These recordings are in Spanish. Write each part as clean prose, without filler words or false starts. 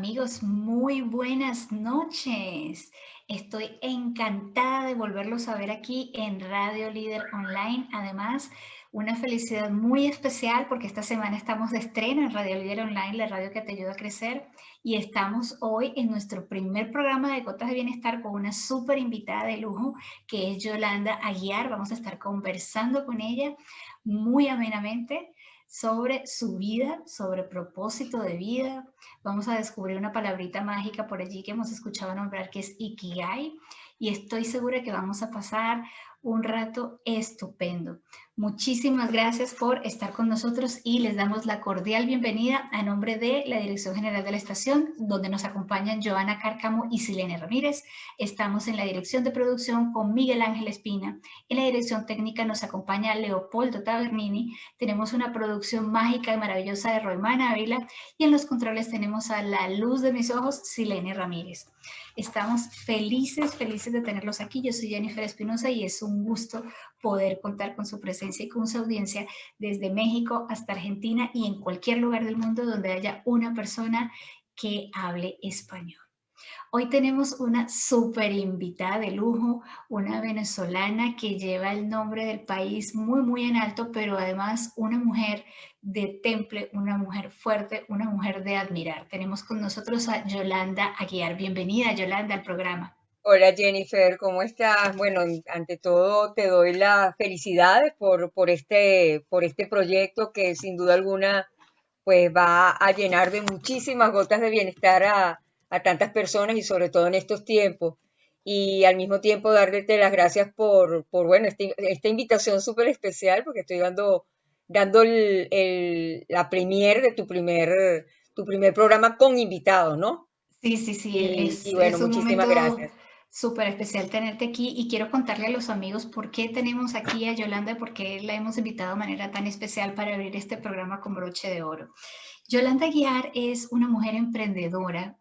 Amigos, muy buenas noches. Estoy encantada de volverlos a ver aquí en Radio Líder Online. Además, una felicidad muy especial porque esta semana estamos de estreno en Radio Líder Online, la radio que te ayuda a crecer. Y estamos hoy en nuestro primer programa de Gotas de Bienestar con una súper invitada de lujo que es Yolanda Aguiar. Vamos a estar conversando con ella muy amenamente sobre su vida, sobre propósito de vida. Vamos a descubrir una palabrita mágica por allí que hemos escuchado nombrar, que es Ikigai, y estoy segura que vamos a pasar un rato estupendo. Muchísimas gracias por estar con nosotros y les damos la cordial bienvenida a nombre de la Dirección General de la Estación, donde nos acompañan Joana Cárcamo y Silene Ramírez. Estamos en la dirección de producción con Miguel Ángel Espina. En la dirección técnica nos acompaña Leopoldo Tavernini. Tenemos una producción mágica y maravillosa de Roymana Ávila y en los controles tenemos a la luz de mis ojos, Silene Ramírez. Estamos felices de tenerlos aquí. Yo soy Jennifer Espinosa y es un gusto poder contar con su presencia y con su audiencia desde México hasta Argentina y en cualquier lugar del mundo donde haya una persona que hable español. Hoy tenemos una súper invitada de lujo, una venezolana que lleva el nombre del país muy en alto, pero además una mujer de temple, una mujer fuerte, una mujer de admirar. Tenemos con nosotros a Yolanda Aguiar. Bienvenida, Yolanda, al programa. Hola Jennifer, ¿cómo estás? Bueno, ante todo te doy las felicidades por este proyecto que sin duda alguna pues va a llenar de muchísimas gotas de bienestar a tantas personas y sobre todo en estos tiempos. Y al mismo tiempo darte las gracias por bueno, esta invitación súper especial porque estoy dando la premier de tu primer programa con invitados, ¿no? Sí, Y bueno, es un muchísimas momento gracias. súper especial tenerte aquí y quiero contarle a los amigos por qué tenemos aquí a Yolanda, por qué la hemos invitado de manera tan especial para abrir este programa con broche de oro. Yolanda Guiar es una mujer emprendedora,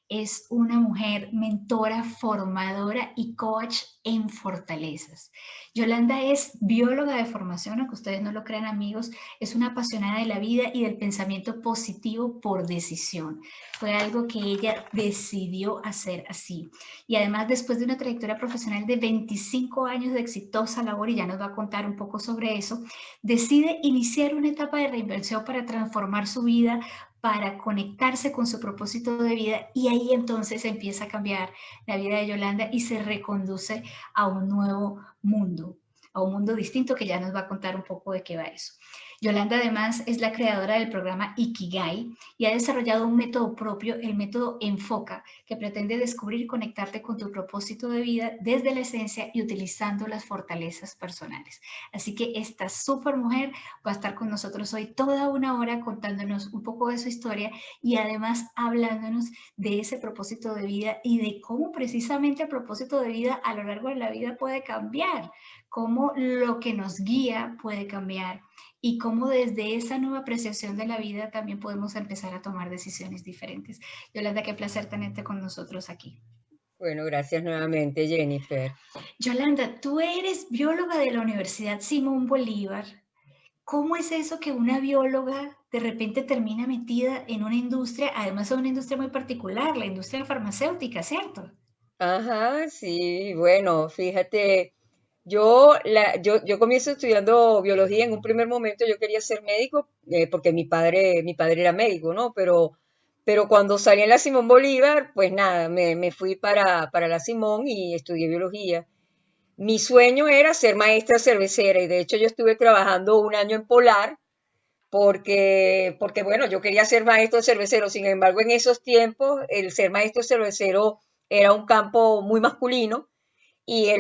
es una mujer mentora, formadora y coach en fortalezas. Yolanda es bióloga de formación, aunque ustedes no lo crean amigos, es una apasionada de la vida y del pensamiento positivo por decisión. Fue algo que ella decidió hacer así. Y además, después de una trayectoria profesional de 25 años de exitosa labor, y ya nos va a contar un poco sobre eso, decide iniciar una etapa de reinversión para transformar su vida, para conectarse con su propósito de vida y ahí entonces empieza a cambiar la vida de Yolanda y se reconduce a un nuevo mundo, a un mundo distinto que ya nos va a contar un poco de qué va eso. Yolanda además es la creadora del programa Ikigai y ha desarrollado un método propio, el método Enfoca, que pretende descubrir y conectarte con tu propósito de vida desde la esencia y utilizando las fortalezas personales. Así que esta súper mujer va a estar con nosotros hoy toda una hora contándonos un poco de su historia y además hablándonos de ese propósito de vida y de cómo precisamente el propósito de vida a lo largo de la vida puede cambiar, cómo lo que nos guía puede cambiar y cómo desde esa nueva apreciación de la vida también podemos empezar a tomar decisiones diferentes. Yolanda, qué placer tenerte con nosotros aquí. Bueno, gracias nuevamente, Jennifer. Yolanda, tú eres bióloga de la Universidad Simón Bolívar. ¿Cómo es eso que una bióloga de repente termina metida en una industria, además de una industria muy particular, la industria farmacéutica, ¿cierto? Ajá, sí, bueno, fíjate, yo comienzo estudiando biología. En un primer momento yo quería ser médico, porque mi padre era médico, ¿no? Pero cuando salí en la Simón Bolívar, pues nada, me fui para la Simón y estudié biología. Mi sueño era ser maestra cervecera y de hecho yo estuve trabajando un año en Polar porque bueno, yo quería ser maestro cervecero. Sin embargo, en esos tiempos el ser maestro cervecero era un campo muy masculino y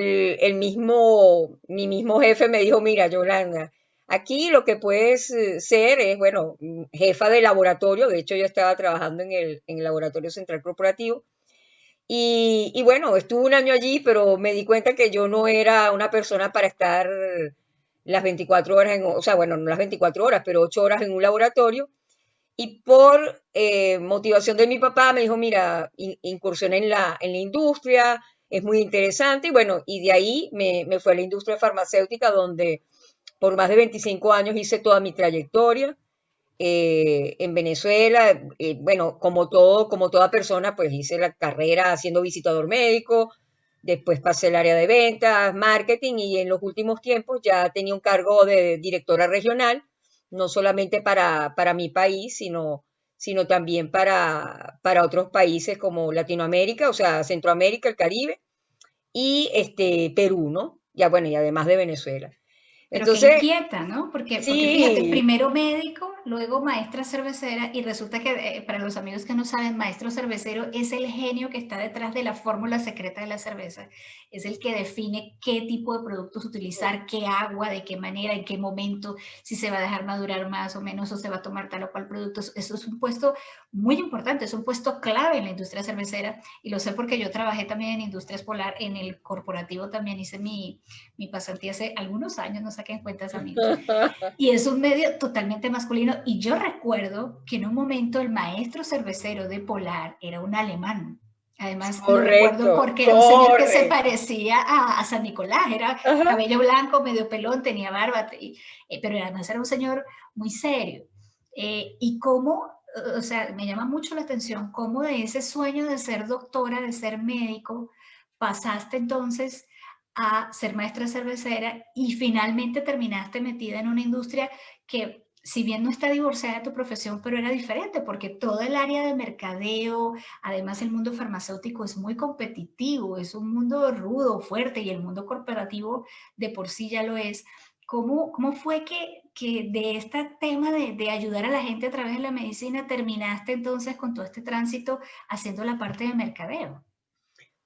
mi mismo jefe me dijo, mira, Yolanda, aquí lo que puedes ser es, bueno, jefa de laboratorio. De hecho yo estaba trabajando en el laboratorio central corporativo y bueno, estuve un año allí, pero me di cuenta que yo no era una persona para estar las 24 horas o sea, bueno, no las 24 horas, pero 8 horas en un laboratorio. Y por motivación de mi papá me dijo, mira, incursiona en la industria, es muy interesante. Y bueno, y de ahí me fue a la industria farmacéutica, donde por más de 25 años hice toda mi trayectoria. en Venezuela, bueno, como toda persona, pues hice la carrera haciendo visitador médico, después pasé el área de ventas, marketing y en los últimos tiempos ya tenía un cargo de directora regional, no solamente para mi país, sino también para otros países como Latinoamérica, o sea, Centroamérica, el Caribe y Perú, ¿no? Ya bueno, y además de Venezuela. Pero qué Entonces, inquieta, ¿no? Porque fíjate, sí, primero médico, luego maestra cervecera y resulta que para los amigos que no saben, maestro cervecero es el genio que está detrás de la fórmula secreta de la cerveza. Es el que define qué tipo de productos utilizar, qué agua, de qué manera, en qué momento, si se va a dejar madurar más o menos o se va a tomar tal o cual producto. Eso es un puesto muy importante, es un puesto clave en la industria cervecera y lo sé porque yo trabajé también en Industrias Polar, en el corporativo también hice mi pasantía hace algunos años, no saquen cuentas amigos, y es un medio totalmente masculino y yo recuerdo que en un momento el maestro cervecero de Polar era un alemán. Además, lo recuerdo correcto, porque era un señor que se correcto. parecía a San Nicolás, era Ajá. cabello blanco, medio pelón, tenía barba, pero además era un señor muy serio. Y cómo, o sea, me llama mucho la atención cómo de ese sueño de ser doctora, de ser médico, pasaste entonces a ser maestra cervecera y finalmente terminaste metida en una industria que, si bien no está divorciada de tu profesión, pero era diferente porque todo el área de mercadeo, además el mundo farmacéutico es muy competitivo, es un mundo rudo, fuerte y el mundo corporativo de por sí ya lo es. ¿Cómo fue que de este tema de ayudar a la gente a través de la medicina terminaste entonces con todo este tránsito haciendo la parte de mercadeo?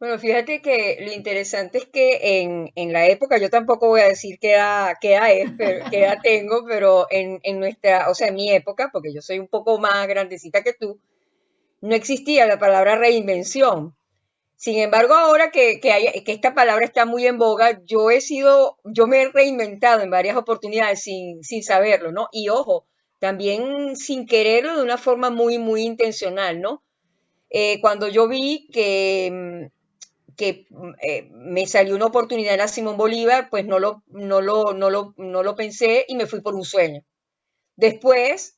Bueno, fíjate que lo interesante es que en la época, yo tampoco voy a decir qué edad es, pero, qué edad tengo, pero en nuestra, o sea, en mi época, porque yo soy un poco más grandecita que tú, no existía la palabra reinvención. Sin embargo, ahora que esta palabra está muy en boga, yo me he reinventado en varias oportunidades sin saberlo, ¿no? Y ojo, también sin quererlo de una forma muy intencional, ¿no? Cuando yo vi que me salió una oportunidad en la Simón Bolívar, pues no lo pensé y me fui por un sueño. Después,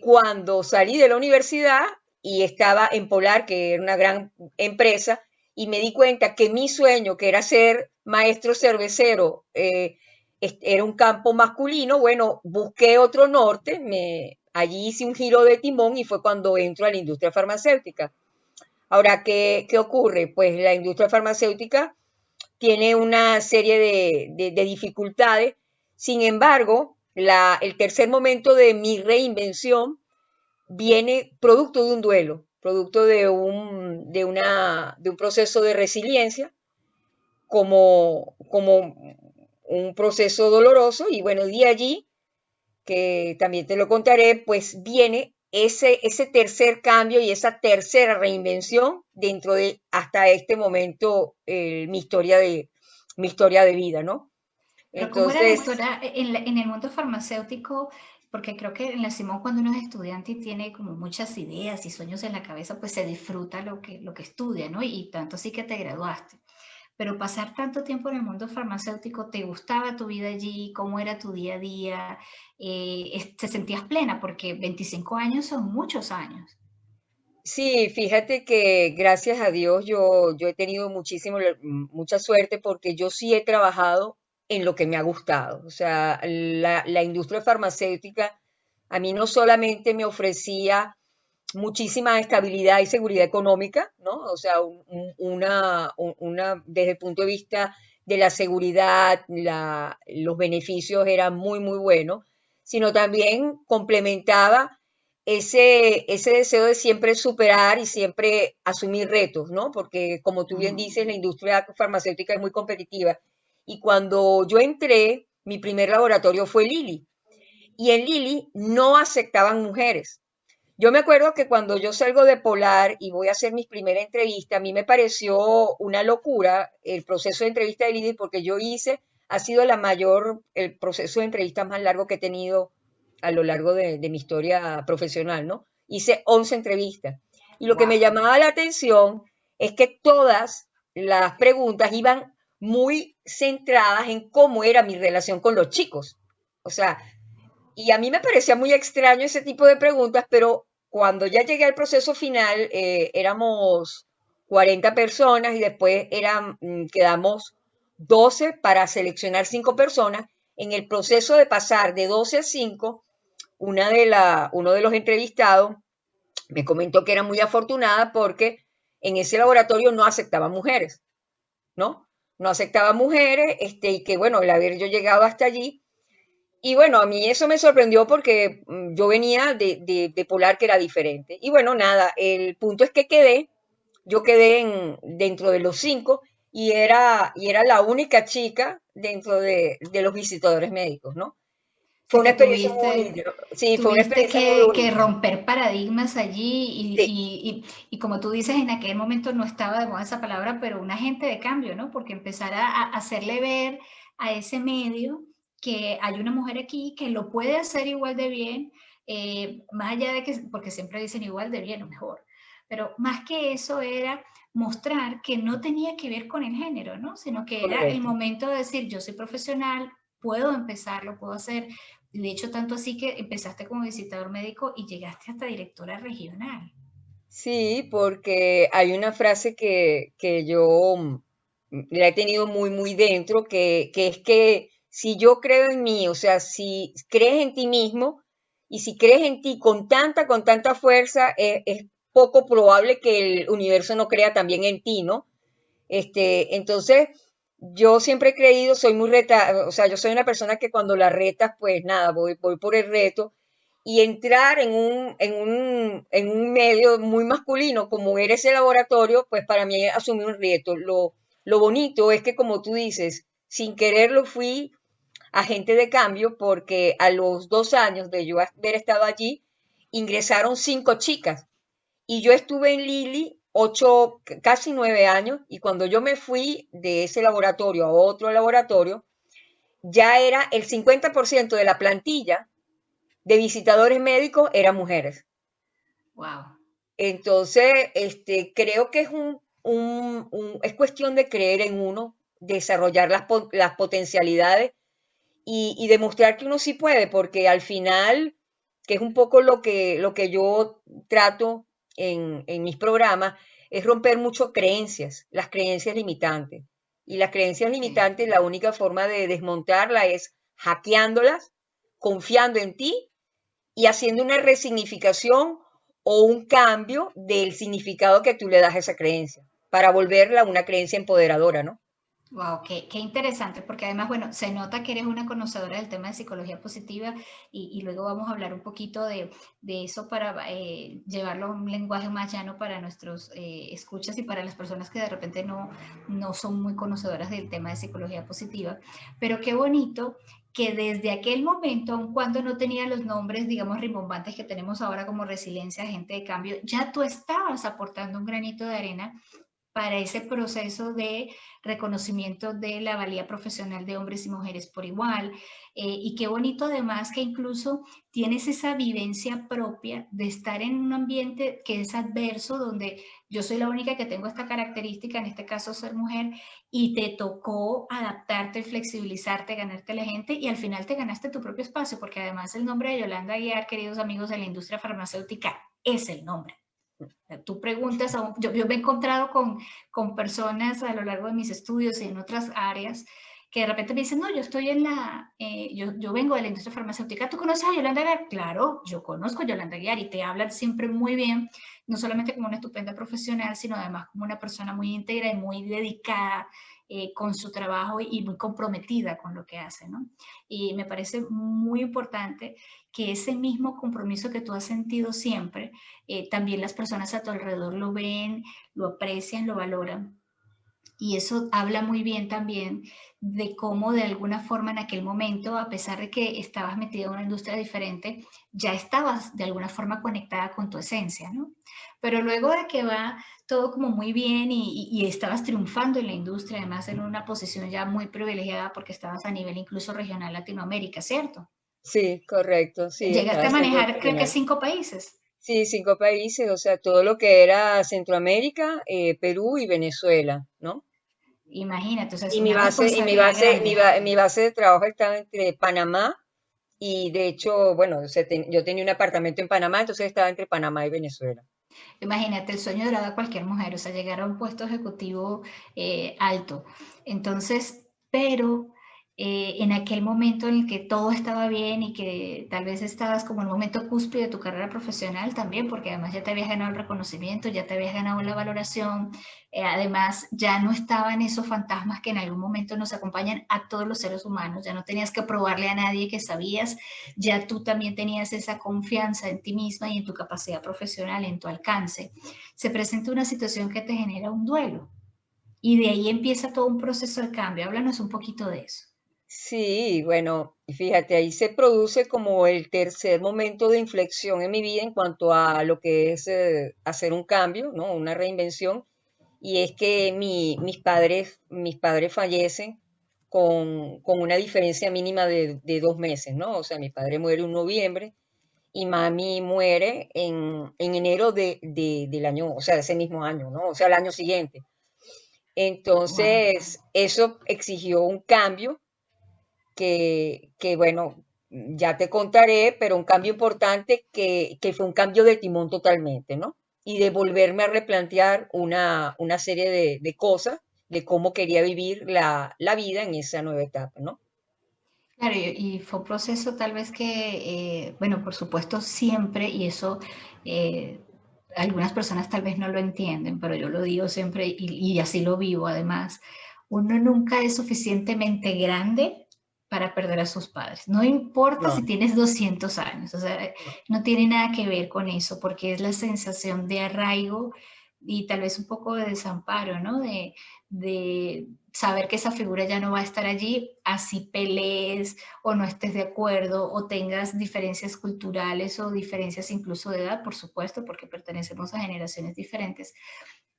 cuando salí de la universidad y estaba en Polar, que era una gran empresa, y me di cuenta que mi sueño, que era ser maestro cervecero, era un campo masculino, bueno, busqué otro norte, allí hice un giro de timón y fue cuando entro a la industria farmacéutica. Ahora, ¿qué ocurre? Pues la industria farmacéutica tiene una serie de dificultades. Sin embargo, el tercer momento de mi reinvención viene producto de un duelo, producto de un proceso de resiliencia, como un proceso doloroso. Y bueno, de allí, que también te lo contaré, pues viene ese tercer cambio y esa tercera reinvención dentro de hasta este momento mi historia de vida, ¿no? Pero ¿cómo era la Entonces, historia en el mundo farmacéutico? Porque creo que en la Simón cuando uno es estudiante y tiene como muchas ideas y sueños en la cabeza, pues se disfruta lo que estudia, ¿no? Y tanto así que te graduaste. Pero pasar tanto tiempo en el mundo farmacéutico, ¿te gustaba tu vida allí? ¿Cómo era tu día a día? ¿Te sentías plena? Porque 25 años son muchos años. sí, fíjate que gracias a Dios yo he tenido mucha suerte porque yo sí he trabajado en lo que me ha gustado. O sea, la industria farmacéutica a mí no solamente me ofrecía muchísima estabilidad y seguridad económica, ¿no? O sea, desde el punto de vista de la seguridad, los beneficios eran muy buenos, sino también complementaba ese deseo de siempre superar y siempre asumir retos, ¿no? Porque como tú bien dices, la Mm. industria farmacéutica es muy competitiva. Y cuando yo entré, mi primer laboratorio fue Lilly. Y en Lilly no aceptaban mujeres. Yo me acuerdo que cuando yo salgo de Polar y voy a hacer mi primera entrevista, a mí me pareció una locura el proceso de entrevista de Lidi porque ha sido el proceso de entrevista más largo que he tenido a lo largo de mi historia profesional, ¿no? Hice 11 entrevistas. Y lo que me Wow. llamaba la atención es que todas las preguntas iban muy centradas en cómo era mi relación con los chicos. O sea, Y a mí me parecía muy extraño ese tipo de preguntas, pero cuando ya llegué al proceso final, éramos 40 personas y después quedamos 12 para seleccionar 5 personas. En el proceso de pasar de 12 a 5, uno de los entrevistados me comentó que era muy afortunada porque en ese laboratorio no aceptaban mujeres, ¿no? No aceptaban mujeres, y que bueno, el haber yo llegado hasta allí, y bueno, a mí eso me sorprendió porque yo venía de Polar, que era diferente. Y bueno, nada, el punto es que yo quedé dentro de los 5 y era la única chica dentro de los visitadores médicos, ¿no? O Fue sea una que experiencia muy tuviste, bonita. Sí, fue una tuviste experiencia muy que bonita. romper paradigmas allí Sí, y como tú dices, en aquel momento no estaba de moda esa palabra, pero un agente de cambio, ¿no? Porque empezar a hacerle ver a ese medio que hay una mujer aquí que lo puede hacer igual de bien, más allá de que, porque siempre dicen igual de bien o mejor, pero más que eso era mostrar que no tenía que ver con el género, ¿no? Sino que era el correcto. momento de decir, yo soy profesional, puedo empezar, lo puedo hacer. De hecho, tanto así que empezaste como visitador médico y llegaste hasta directora regional. Sí, porque hay una frase que yo la he tenido muy, muy dentro, que es que si yo creo en mí, o sea, si crees en ti mismo y si crees en ti con tanta fuerza, es poco probable que el universo no crea también en ti, ¿no? Entonces, yo siempre he creído, soy muy o sea, yo soy una persona que cuando la retas, pues nada, voy por el reto y entrar en un medio muy masculino como era ese laboratorio, pues para mí asumir un reto. Lo bonito es que, como tú dices, sin quererlo fui agente de cambio porque a los 2 años de yo haber estado allí, ingresaron 5 chicas y yo estuve en Lili 8, casi 9 años, y cuando yo me fui de ese laboratorio a otro laboratorio, ya era el 50% de la plantilla de visitadores médicos eran mujeres. Wow. Entonces, creo que es cuestión de creer en uno, desarrollar las potencialidades y demostrar que uno sí puede, porque al final, que es un poco lo que yo trato en mis programas, es romper mucho creencias, las creencias limitantes. Y las creencias Sí. limitantes, la única forma de desmontarlas es hackeándolas, confiando en ti y haciendo una resignificación o un cambio del significado que tú le das a esa creencia, para volverla una creencia empoderadora, ¿no? Wow, qué interesante, porque además, bueno, se nota que eres una conocedora del tema de psicología positiva y luego vamos a hablar un poquito de eso para llevarlo a un lenguaje más llano para nuestros escuchas y para las personas que de repente no son muy conocedoras del tema de psicología positiva. Pero qué bonito que desde aquel momento, aun cuando no tenía los nombres, digamos, rimbombantes que tenemos ahora como resiliencia, agente de cambio, ya tú estabas aportando un granito de arena para ese proceso de reconocimiento de la valía profesional de hombres y mujeres por igual. Y qué bonito además que incluso tienes esa vivencia propia de estar en un ambiente que es adverso, donde yo soy la única que tengo esta característica, en este caso ser mujer, y te tocó adaptarte, flexibilizarte, ganarte la gente y al final te ganaste tu propio espacio, porque además el nombre de Yolanda Aguiar, queridos amigos de la industria farmacéutica, es el nombre. Tú preguntas, yo me he encontrado con personas a lo largo de mis estudios y en otras áreas que de repente me dicen, no, yo estoy en yo vengo de la industria farmacéutica, ¿tú conoces a Yolanda Guiar? Claro, yo conozco a Yolanda Guiar y te hablan siempre muy bien, no solamente como una estupenda profesional, sino además como una persona muy íntegra y muy dedicada con su trabajo y muy comprometida con lo que hace, ¿no? Y me parece muy importante que ese mismo compromiso que tú has sentido siempre, también las personas a tu alrededor lo ven, lo aprecian, lo valoran. Y eso habla muy bien también de cómo de alguna forma en aquel momento, a pesar de que estabas metido en una industria diferente, ya estabas de alguna forma conectada con tu esencia, ¿no? Pero luego de que va todo como muy bien y estabas triunfando en la industria, además en una posición ya muy privilegiada porque estabas a nivel incluso regional Latinoamérica, ¿cierto? Sí, correcto, sí, Llegaste estaba a haciendo manejar creo que regional. 5 países. Sí, 5 países, o sea, todo lo que era Centroamérica, Perú y Venezuela, ¿no? Imagínate, o sea, es Y una responsabilidad grande. mi base de trabajo estaba entre Panamá y de hecho, bueno, yo tenía un apartamento en Panamá, entonces estaba entre Panamá y Venezuela. Imagínate el sueño dorado de cualquier mujer, o sea, llegar a un puesto ejecutivo alto. Entonces, pero en aquel momento en el que todo estaba bien y que tal vez estabas como en el momento cúspide de tu carrera profesional también, porque además ya te habías ganado el reconocimiento, ya te habías ganado la valoración, además ya no estaban esos fantasmas que en algún momento nos acompañan a todos los seres humanos, ya no tenías que probarle a nadie que sabías, ya tú también tenías esa confianza en ti misma y en tu capacidad profesional, en tu alcance. Se presenta una situación que te genera un duelo y de ahí empieza todo un proceso de cambio. Háblanos un poquito de eso. Sí, bueno, y fíjate, ahí se produce como el tercer momento de inflexión en mi vida en cuanto a lo que es hacer un cambio, ¿no? Una reinvención. Y es que mis padres fallecen con una diferencia mínima de 2 meses, ¿no? O sea, mi padre muere en noviembre y mami muere en enero del año, o sea, de ese mismo año, ¿no? O sea, el año siguiente. Wow. Entonces, eso exigió un cambio bueno, ya te contaré, pero un cambio importante que fue un cambio de timón totalmente, ¿no? Y de volverme a replantear una serie de cosas, de cómo quería vivir la vida en esa nueva etapa, ¿no? Claro, y fue un proceso tal vez que, bueno, por supuesto siempre, y eso eh, algunas personas tal vez no lo entienden, pero yo lo digo siempre y así lo vivo además, uno nunca es suficientemente grande para perder a sus padres. No importa No, si tienes 200 años, o sea, no. no tiene nada que ver con eso, porque es la sensación de arraigo y tal vez un poco de desamparo, ¿no? De saber que esa figura ya no va a estar allí, así pelees o no estés de acuerdo o tengas diferencias culturales o diferencias incluso de edad, por supuesto, porque pertenecemos a generaciones diferentes,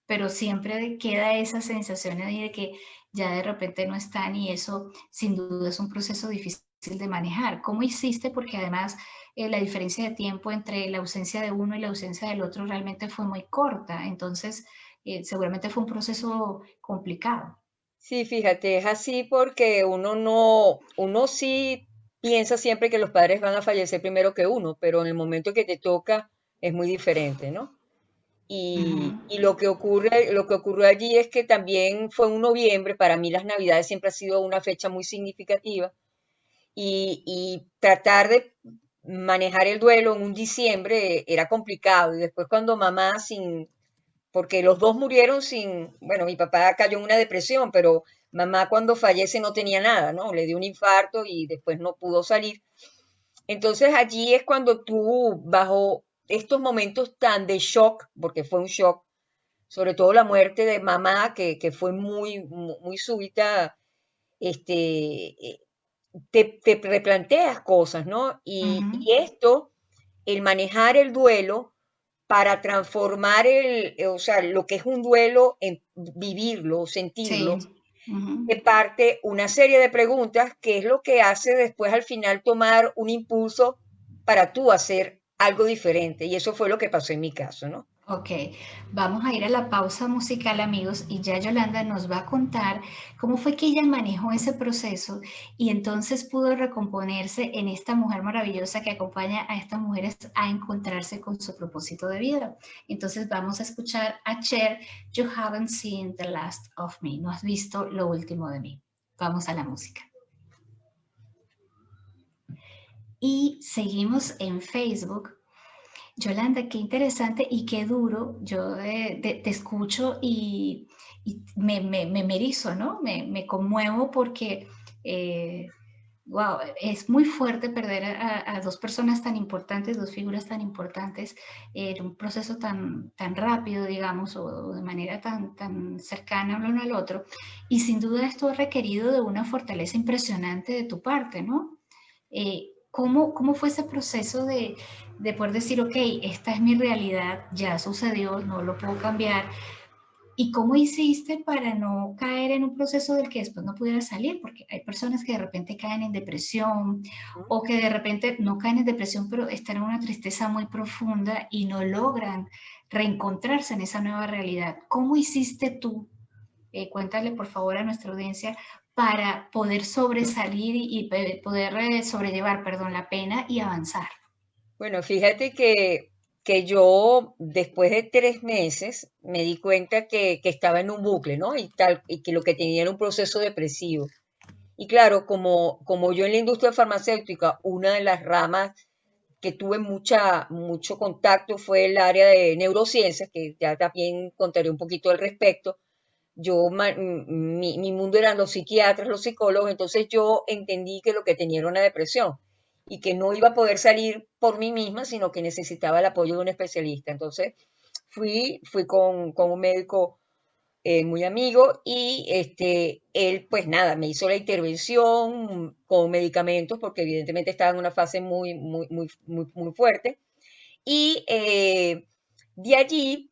pero siempre queda esa sensación ahí de que ya de repente no están y eso sin duda es un proceso difícil de manejar. ¿Cómo hiciste? Porque además la diferencia de tiempo entre la ausencia de uno y la ausencia del otro realmente fue muy corta, entonces seguramente fue un proceso complicado. Sí, fíjate, es así porque uno sí piensa siempre que los padres van a fallecer primero que uno, pero en el momento que te toca es muy diferente, ¿no? Ujú. Y lo que ocurrió allí es que también fue un noviembre, para mí las Navidades siempre ha sido una fecha muy significativa, y tratar de manejar el duelo en un diciembre era complicado. Y después cuando mamá porque los dos murieron bueno, mi papá cayó en una depresión, pero mamá cuando fallece no tenía nada, ¿no? Le dio un infarto y después no pudo salir. Entonces allí es cuando tú, bajo estos momentos tan de shock, porque fue un shock, sobre todo la muerte de mamá, que fue muy súbita, este, te replanteas cosas, ¿no? Ujú. Y esto, el manejar el duelo para transformar o sea, lo que es un duelo en vivirlo, Sí. sentirlo, Ujú. te parte una serie de preguntas que es lo que hace después al final tomar un impulso para tú hacer algo diferente. Y eso fue lo que pasó en mi caso, ¿no? Ok, vamos a ir a la pausa musical, amigos, y ya Yolanda nos va a contar cómo fue que ella manejó ese proceso y entonces pudo recomponerse en esta mujer maravillosa que acompaña a estas mujeres a encontrarse con su propósito de vida. Entonces vamos a escuchar a Cher, You Haven't Seen the Last of Me, no has visto lo último de mí. Vamos a la música. Y seguimos en Facebook. Yolanda, qué interesante y qué duro. Yo te escucho y me erizo, ¿no? Me conmuevo porque, wow, es muy fuerte perder a dos personas tan importantes, dos figuras tan importantes en un proceso tan rápido, digamos, o de manera tan cercana uno al otro. Y sin duda esto ha requerido de una fortaleza impresionante de tu parte, ¿no? ¿Cómo fue ese proceso de poder decir, ok, esta es mi realidad, ya sucedió, no lo puedo cambiar? ¿Y cómo hiciste para no caer en un proceso del que después no pudiera salir? Porque hay personas que de repente caen en depresión o que de repente no caen en depresión, pero están en una tristeza muy profunda y no logran reencontrarse en esa nueva realidad. ¿Cómo hiciste tú? Cuéntale por favor a nuestra audiencia para poder sobresalir y poder sobrellevar, perdón, la pena y avanzar. Bueno, fíjate que yo después de 3 meses me di cuenta que estaba en un bucle, ¿no? Y que lo que tenía era un proceso depresivo. Y claro, como yo en la industria farmacéutica, una de las ramas que tuve mucho contacto fue el área de neurociencias, que ya también contaré un poquito al respecto. Mi mundo eran los psiquiatras, los psicólogos, entonces yo entendí que lo que tenía era una depresión y que no iba a poder salir por mí misma, sino que necesitaba el apoyo de un especialista. Entonces fui con un médico muy amigo y él pues nada, me hizo la intervención con medicamentos porque evidentemente estaba en una fase muy fuerte. Y de allí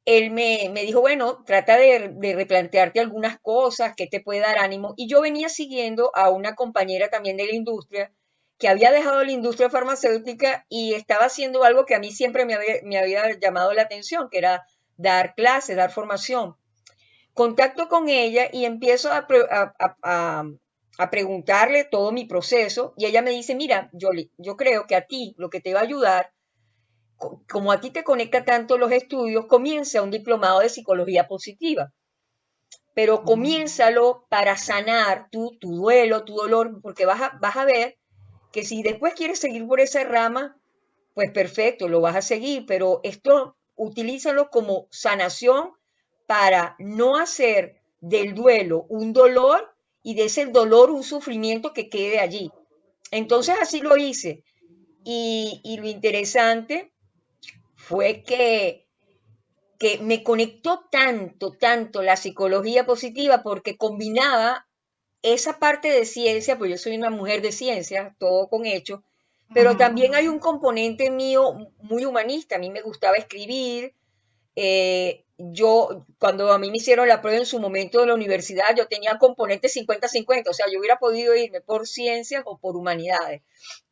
él me dijo, bueno, trata de replantearte algunas cosas que te puede dar ánimo. Y yo venía siguiendo a una compañera también de la industria que había dejado la industria farmacéutica y estaba haciendo algo que a mí siempre me había llamado la atención, que era dar clases, dar formación. Contacto con ella y empiezo a preguntarle todo mi proceso y ella me dice, mira, yo creo que a ti lo que te va a ayudar, como a ti te conecta tanto los estudios, comienza un diplomado de psicología positiva, pero comiénzalo para sanar tu duelo, tu dolor, porque vas a ver que si después quieres seguir por esa rama, pues perfecto, lo vas a seguir, pero esto utilízalo como sanación para no hacer del duelo un dolor y de ese dolor un sufrimiento que quede allí. Entonces así lo hice. Y lo interesante fue que me conectó tanto la psicología positiva porque combinaba esa parte de ciencia, pues yo soy una mujer de ciencia, todo con hechos, pero Ujú. también hay un componente mío muy humanista. A mí me gustaba escribir. Cuando a mí me hicieron la prueba en su momento de la universidad, yo tenía componente 50-50, o sea, yo hubiera podido irme por ciencias o por humanidades,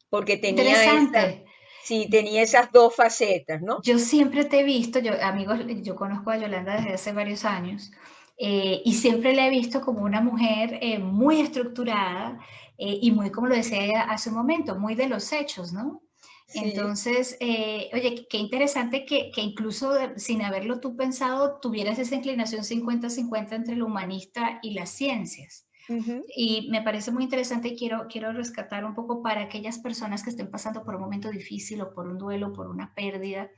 porque Interesante. sí, tenía esas dos facetas, ¿no? Yo siempre te he visto, yo, amigos, yo conozco a Yolanda desde hace varios años y siempre la he visto como una mujer muy estructurada y muy, como lo decía ella hace un momento, muy de los hechos, ¿no? Sí. Entonces, oye, qué interesante que incluso sin haberlo tú pensado, tuvieras esa inclinación 50-50 entre lo humanista y las ciencias. Ujú. Y me parece muy interesante y quiero rescatar un poco para aquellas personas que estén pasando por un momento difícil o por un duelo, por una pérdida.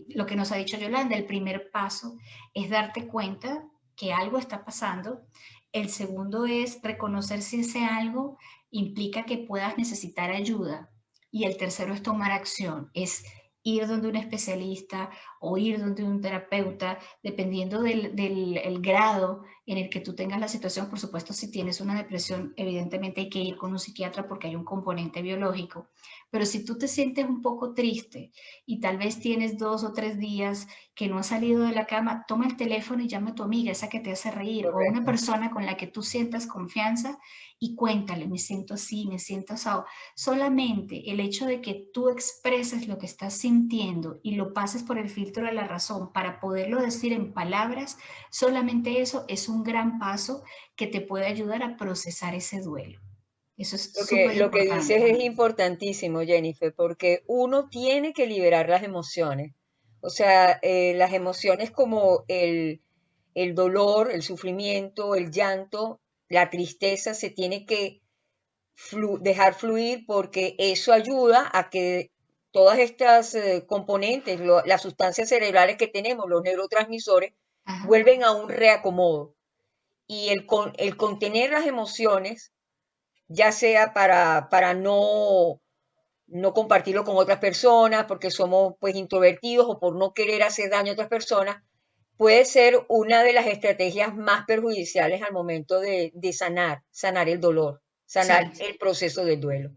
Lo que nos ha dicho Yolanda, el primer paso es darte cuenta que algo está pasando. El segundo es reconocer si ese algo implica que puedas necesitar ayuda. Y el tercero es tomar acción, es ir donde un especialista o ir donde un terapeuta, dependiendo del grado en el que tú tengas la situación. Por supuesto, si tienes una depresión, evidentemente hay que ir con un psiquiatra porque hay un componente biológico. Pero si tú te sientes un poco triste y tal vez tienes 2 o 3 días que no has salido de la cama, toma el teléfono y llama a tu amiga, esa que te hace reír, o a una Correcto. persona con la que tú sientas confianza y cuéntale, me siento así, me siento asado. Solamente el hecho de que tú expreses lo que estás sintiendo y lo pases por el filtro de la razón para poderlo decir en palabras, solamente eso es un gran paso que te puede ayudar a procesar ese duelo. Eso es súper Lo que dices importante. es importantísimo, Jennifer, porque uno tiene que liberar las emociones. O sea, las emociones como el dolor, el sufrimiento, el llanto, la tristeza, se tiene que dejar fluir porque eso ayuda a que todas estas componentes, las sustancias cerebrales que tenemos, los neurotransmisores, Ajá. vuelven a un reacomodo. Y el contener las emociones, ya sea para no compartirlo con otras personas, porque somos pues introvertidos o por no querer hacer daño a otras personas, puede ser una de las estrategias más perjudiciales al momento de sanar el dolor, sanar Sí. el proceso del duelo.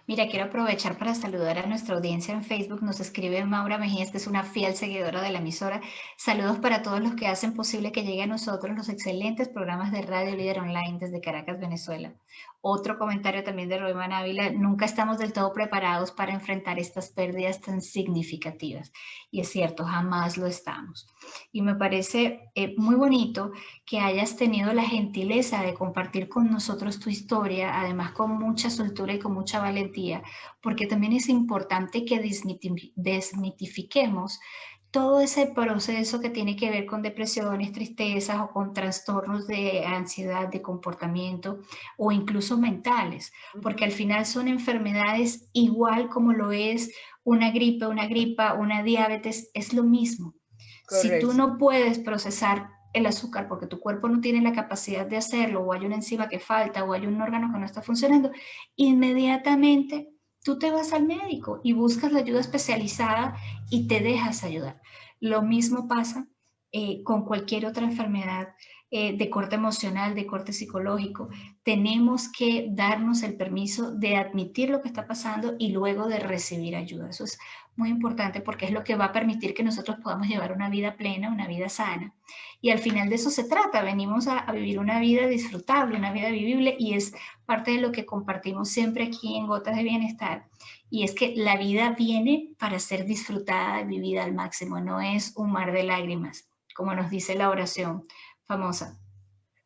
Mira, quiero aprovechar para saludar a nuestra audiencia en Facebook. Nos escribe Maura Mejías, que es una fiel seguidora de la emisora. Saludos para todos los que hacen posible que llegue a nosotros los excelentes programas de Radio Líder Online desde Caracas, Venezuela. Otro comentario también de Royman Ávila. Nunca estamos del todo preparados para enfrentar estas pérdidas tan significativas. Y es cierto, jamás lo estamos. Y me parece muy bonito que hayas tenido la gentileza de compartir con nosotros tu historia, además con mucha soltura y con mucha valentía, porque también es importante que desmitifiquemos todo ese proceso que tiene que ver con depresiones, tristezas o con trastornos de ansiedad, de comportamiento o incluso mentales, porque al final son enfermedades igual como lo es una gripe, una gripa, una diabetes, es lo mismo. Si tú Correcto. no puedes procesar el azúcar porque tu cuerpo no tiene la capacidad de hacerlo, o hay una enzima que falta, o hay un órgano que no está funcionando, inmediatamente tú te vas al médico y buscas la ayuda especializada y te dejas ayudar. Lo mismo pasa con cualquier otra enfermedad de corte emocional, de corte psicológico. Tenemos que darnos el permiso de admitir lo que está pasando y luego de recibir ayuda. Eso es muy importante porque es lo que va a permitir que nosotros podamos llevar una vida plena, una vida sana. Y al final de eso se trata, venimos a vivir una vida disfrutable, una vida vivible y es parte de lo que compartimos siempre aquí en Gotas de Bienestar. Y es que la vida viene para ser disfrutada y vivida al máximo, no es un mar de lágrimas, como nos dice la oración famosa.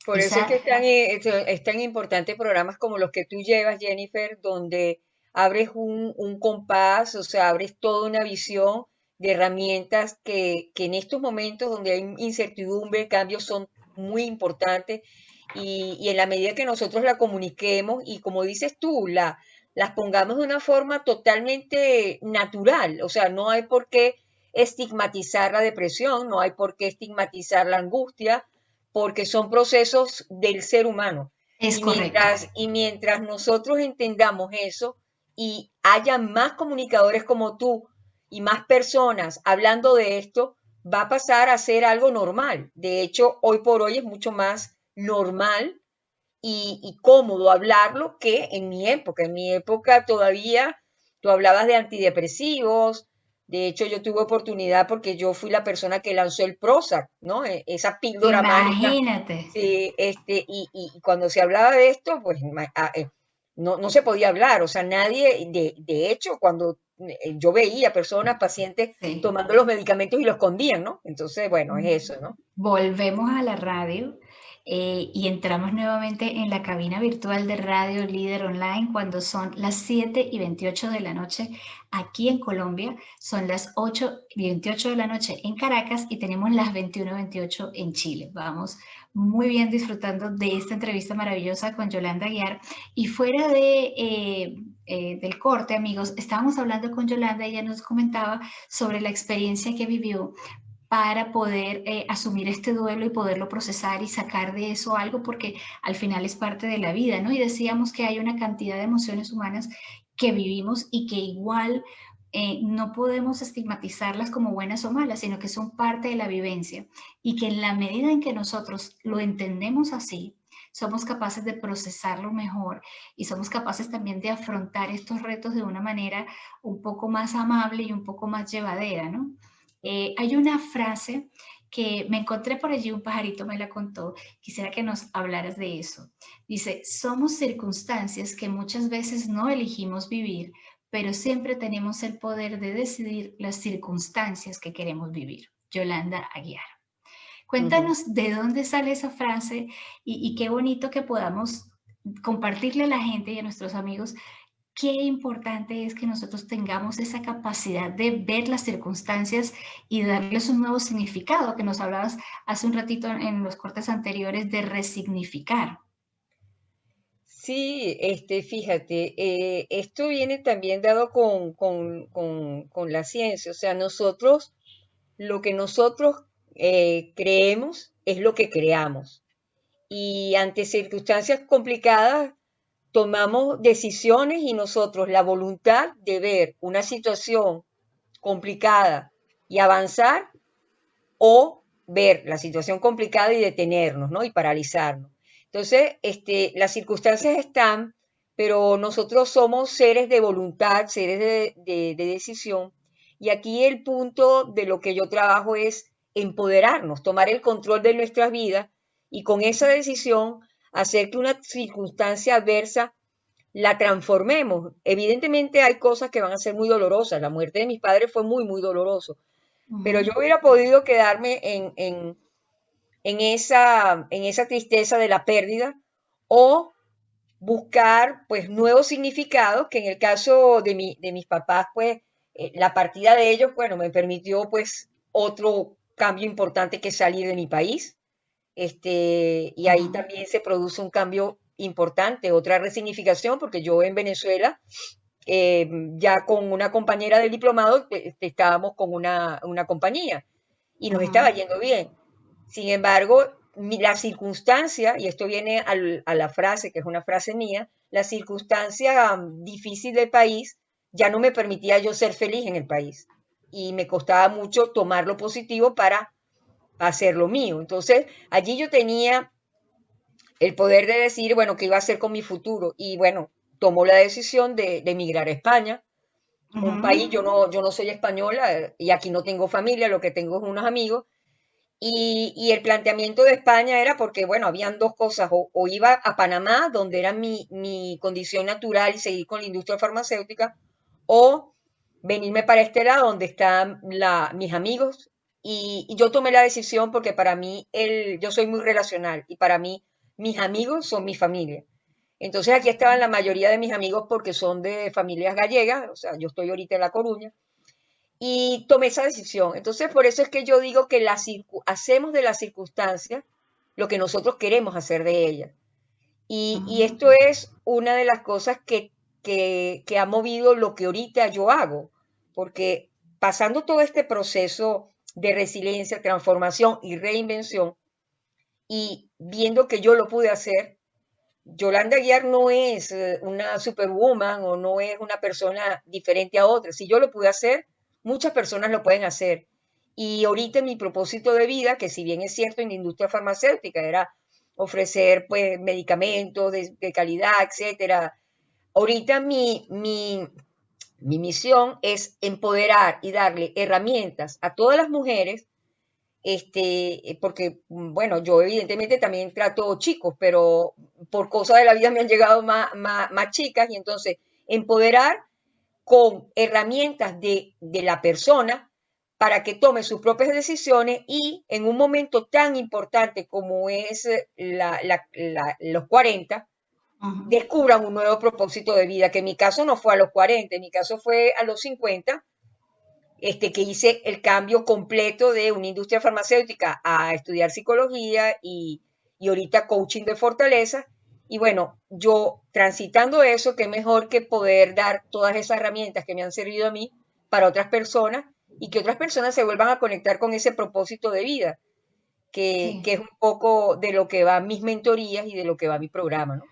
Por eso es Esa que es tan importante programas como los que tú llevas, Jennifer, donde abres un compás, o sea, abres toda una visión de herramientas que en estos momentos donde hay incertidumbre, cambios son muy importantes y en la medida que nosotros la comuniquemos y como dices tú, las pongamos de una forma totalmente natural, o sea, no hay por qué estigmatizar la depresión, no hay por qué estigmatizar la angustia porque son procesos del ser humano. es correcto. Y mientras nosotros entendamos eso y haya más comunicadores como tú y más personas hablando de esto, va a pasar a ser algo normal. De hecho, hoy por hoy es mucho más normal y cómodo hablarlo que en mi época. En mi época todavía tú hablabas de antidepresivos. De hecho, yo tuve oportunidad porque yo fui la persona que lanzó el Prozac, ¿no? Esa píldora mágica. Imagínate. Sí, y cuando se hablaba de esto, pues no se podía hablar. O sea, nadie, de hecho, cuando yo veía personas, pacientes Sí. tomando los medicamentos y los escondían, ¿no? Entonces, bueno, es eso, ¿no? Volvemos a la radio y entramos nuevamente en la cabina virtual de Radio Líder Online cuando son las 7:28 de la noche aquí en Colombia, son las 8:28 de la noche en Caracas y tenemos las 21:28 en Chile. Vamos muy bien disfrutando de esta entrevista maravillosa con Yolanda Aguiar y fuera del corte, amigos, estábamos hablando con Yolanda y ella nos comentaba sobre la experiencia que vivió para poder asumir este duelo y poderlo procesar y sacar de eso algo, porque al final es parte de la vida, ¿no? Y decíamos que hay una cantidad de emociones humanas que vivimos y que igual no podemos estigmatizarlas como buenas o malas, sino que son parte de la vivencia y que en la medida en que nosotros lo entendemos así, somos capaces de procesarlo mejor y somos capaces también de afrontar estos retos de una manera un poco más amable y un poco más llevadera, ¿no? Hay una frase que me encontré por allí, un pajarito me la contó, quisiera que nos hablaras de eso. Dice, somos circunstancias que muchas veces no elegimos vivir, pero siempre tenemos el poder de decidir las circunstancias que queremos vivir. Yolanda Aguiar. Ujú. Cuéntanos de dónde sale esa frase y qué bonito que podamos compartirle a la gente y a nuestros amigos qué importante es que nosotros tengamos esa capacidad de ver las circunstancias y darles un nuevo significado, que nos hablabas hace un ratito en los cortes anteriores de resignificar. Sí, fíjate, esto viene también dado con la ciencia, o sea, lo que nosotros creemos es lo que creamos. Y ante circunstancias complicadas, tomamos decisiones y nosotros la voluntad de ver una situación complicada y avanzar o ver la situación complicada y detenernos, ¿no? Y paralizarnos. Entonces, las circunstancias están pero nosotros somos seres de voluntad, seres de decisión, y aquí el punto de lo que yo trabajo es empoderarnos, tomar el control de nuestras vidas y con esa decisión hacer que una circunstancia adversa la transformemos. Evidentemente hay cosas que van a ser muy dolorosas. La muerte de mis padres fue muy, muy doloroso, pero Ujú, yo hubiera podido quedarme en esa tristeza de la pérdida o buscar pues nuevos significados que en el caso de mis papás pues la partida de ellos bueno me permitió pues otro cambio importante que salir de mi país y ahí ujú, también se produce un cambio importante, otra resignificación porque yo en Venezuela ya con una compañera del diplomado estábamos con una compañía y nos estaba ujú, yendo bien. Sin embargo, la circunstancia, y esto viene a la frase, que es una frase mía, la circunstancia difícil del país ya no me permitía yo ser feliz en el país. Y me costaba mucho tomar lo positivo para hacer lo mío. Entonces, allí yo tenía el poder de decir, bueno, qué iba a hacer con mi futuro. Y bueno, tomó la decisión de emigrar a España, un país, ujú, yo no soy española y aquí no tengo familia, lo que tengo es unos amigos, y el planteamiento de España era porque, bueno, habían dos cosas, o iba a Panamá, donde era mi condición natural y seguir con la industria farmacéutica, o venirme para este lado, donde están mis amigos, y yo tomé la decisión porque para mí, yo soy muy relacional, y para mí mis amigos son mi familia. Entonces aquí estaban la mayoría de mis amigos porque son de familias gallegas, o sea, yo estoy ahorita en La Coruña, y tomé esa decisión. Entonces, por eso es que yo digo que hacemos de la circunstancia lo que nosotros queremos hacer de ella. Y ujú. esto es una de las cosas que ha movido lo que ahorita yo hago, porque pasando todo este proceso de resiliencia, transformación y reinvención, y viendo que yo lo pude hacer, Yolanda Guiar no es una superwoman o no es una persona diferente a otra. Si yo lo pude hacer, muchas personas lo pueden hacer. Y ahorita mi propósito de vida, que si bien es cierto en la industria farmacéutica, era ofrecer pues medicamentos de calidad, etcétera. Ahorita mi misión es empoderar y darle herramientas a todas las mujeres porque, bueno, yo evidentemente también trato chicos, pero por cosas de la vida me han llegado más chicas y entonces empoderar con herramientas de la persona para que tome sus propias decisiones y en un momento tan importante como es los 40, Ujú. descubran un nuevo propósito de vida, que en mi caso no fue a los 40, en mi caso fue a los 50 que hice el cambio completo de una industria farmacéutica a estudiar psicología y ahorita coaching de fortaleza. Y bueno, yo transitando eso, qué mejor que poder dar todas esas herramientas que me han servido a mí para otras personas y que otras personas se vuelvan a conectar con ese propósito de vida, Sí. que es un poco de lo que va mis mentorías y de lo que va mi programa, ¿no?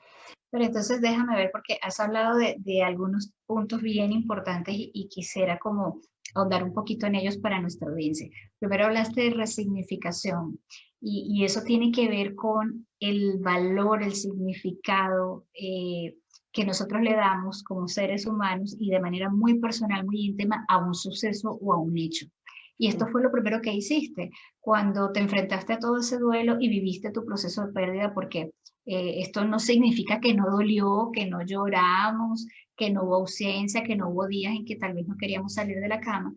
Pero entonces déjame ver, porque has hablado de algunos puntos bien importantes y quisiera como ahondar un poquito en ellos para nuestra audiencia. Primero hablaste de resignificación y eso tiene que ver con el valor, el significado que nosotros le damos como seres humanos y de manera muy personal, muy íntima a un suceso o a un hecho. Y esto fue lo primero que hiciste cuando te enfrentaste a todo ese duelo y viviste tu proceso de pérdida, porque esto no significa que no dolió, que no lloramos, que no hubo ausencia, que no hubo días en que tal vez no queríamos salir de la cama,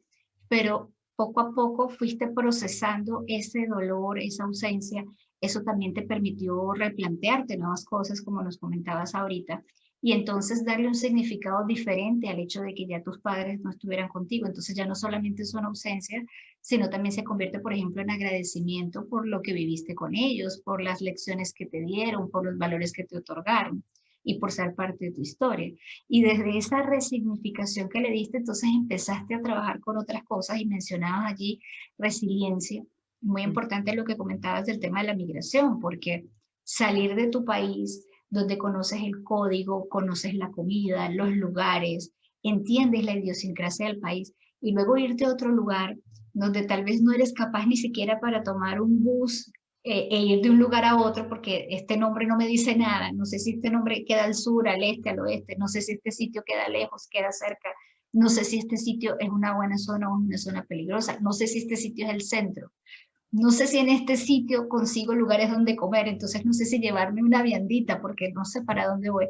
pero poco a poco fuiste procesando ese dolor, esa ausencia. Eso también te permitió replantearte nuevas cosas, como nos comentabas ahorita, y entonces darle un significado diferente al hecho de que ya tus padres no estuvieran contigo. Entonces ya no solamente son ausencias, sino también se convierte, por ejemplo, en agradecimiento por lo que viviste con ellos, por las lecciones que te dieron, por los valores que te otorgaron y por ser parte de tu historia. Y desde esa resignificación que le diste, entonces empezaste a trabajar con otras cosas y mencionabas allí resiliencia. Muy importante lo que comentabas del tema de la migración, porque salir de tu país donde conoces el código, conoces la comida, los lugares, entiendes la idiosincrasia del país y luego irte a otro lugar donde tal vez no eres capaz ni siquiera para tomar un bus e ir de un lugar a otro porque este nombre no me dice nada, no sé si este nombre queda al sur, al este, al oeste, no sé si este sitio queda lejos, queda cerca, no sé si este sitio es una buena zona o una zona peligrosa, no sé si este sitio es el centro, no sé si en este sitio consigo lugares donde comer, entonces no sé si llevarme una viandita porque no sé para dónde voy.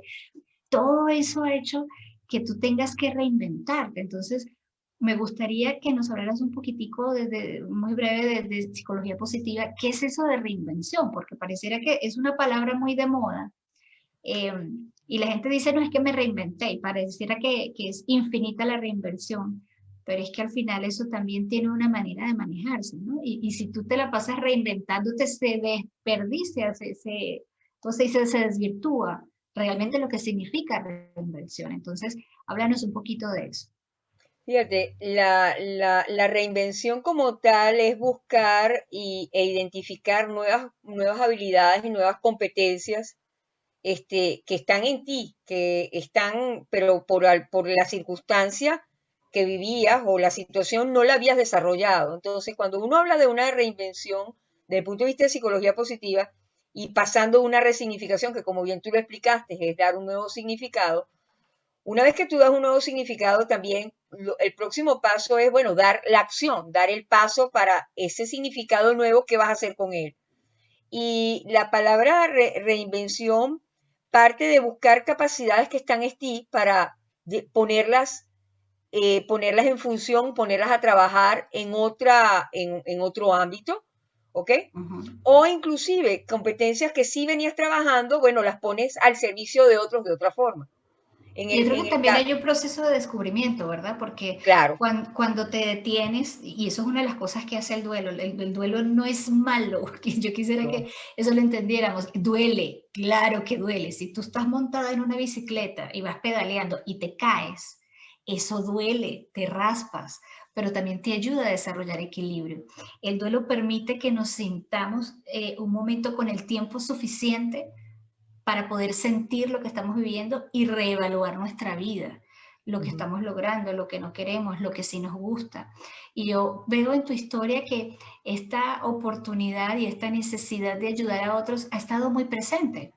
Todo eso ha hecho que tú tengas que reinventarte. Entonces, me gustaría que nos hablaras un poquitico, desde, muy breve, de psicología positiva. ¿Qué es eso de reinvención? Porque pareciera que es una palabra muy de moda. eh, y la gente dice, no es que me reinventé, y pareciera que es infinita la reinvención. Pero es que al final eso también tiene una manera de manejarse, ¿no? Y si tú te la pasas reinventándote, se desperdicia, entonces se desvirtúa realmente lo que significa reinvención. Entonces, háblanos un poquito de eso. Fíjate, la reinvención como tal es buscar e identificar nuevas habilidades y nuevas competencias que están en ti, que están, pero por la circunstancia que vivías o la situación no la habías desarrollado. Entonces, cuando uno habla de una reinvención desde el punto de vista de psicología positiva y pasando una resignificación, que como bien tú lo explicaste, es dar un nuevo significado, una vez que tú das un nuevo significado, también el próximo paso es, bueno, dar la acción, dar el paso para ese significado nuevo que vas a hacer con él. Y la palabra reinvención parte de buscar capacidades que están en ti para ponerlas en función, ponerlas a trabajar en otro ámbito, ¿ok? Ujú. O inclusive competencias que sí venías trabajando, bueno, las pones al servicio de otros de otra forma. Yo creo En que el también caso, hay un proceso de descubrimiento, ¿verdad? Porque claro, cuando te detienes, y eso es una de las cosas que hace el duelo no es malo, que yo quisiera no, que eso lo entendiéramos, duele, claro que duele. Si tú estás montada en una bicicleta y vas pedaleando y te caes, eso duele, te raspas, pero también te ayuda a desarrollar equilibrio. El duelo permite que nos sintamos un momento con el tiempo suficiente para poder sentir lo que estamos viviendo y reevaluar nuestra vida, lo que ujú, estamos logrando, lo que no queremos, lo que sí nos gusta. Y yo veo en tu historia que esta oportunidad y esta necesidad de ayudar a otros ha estado muy presente.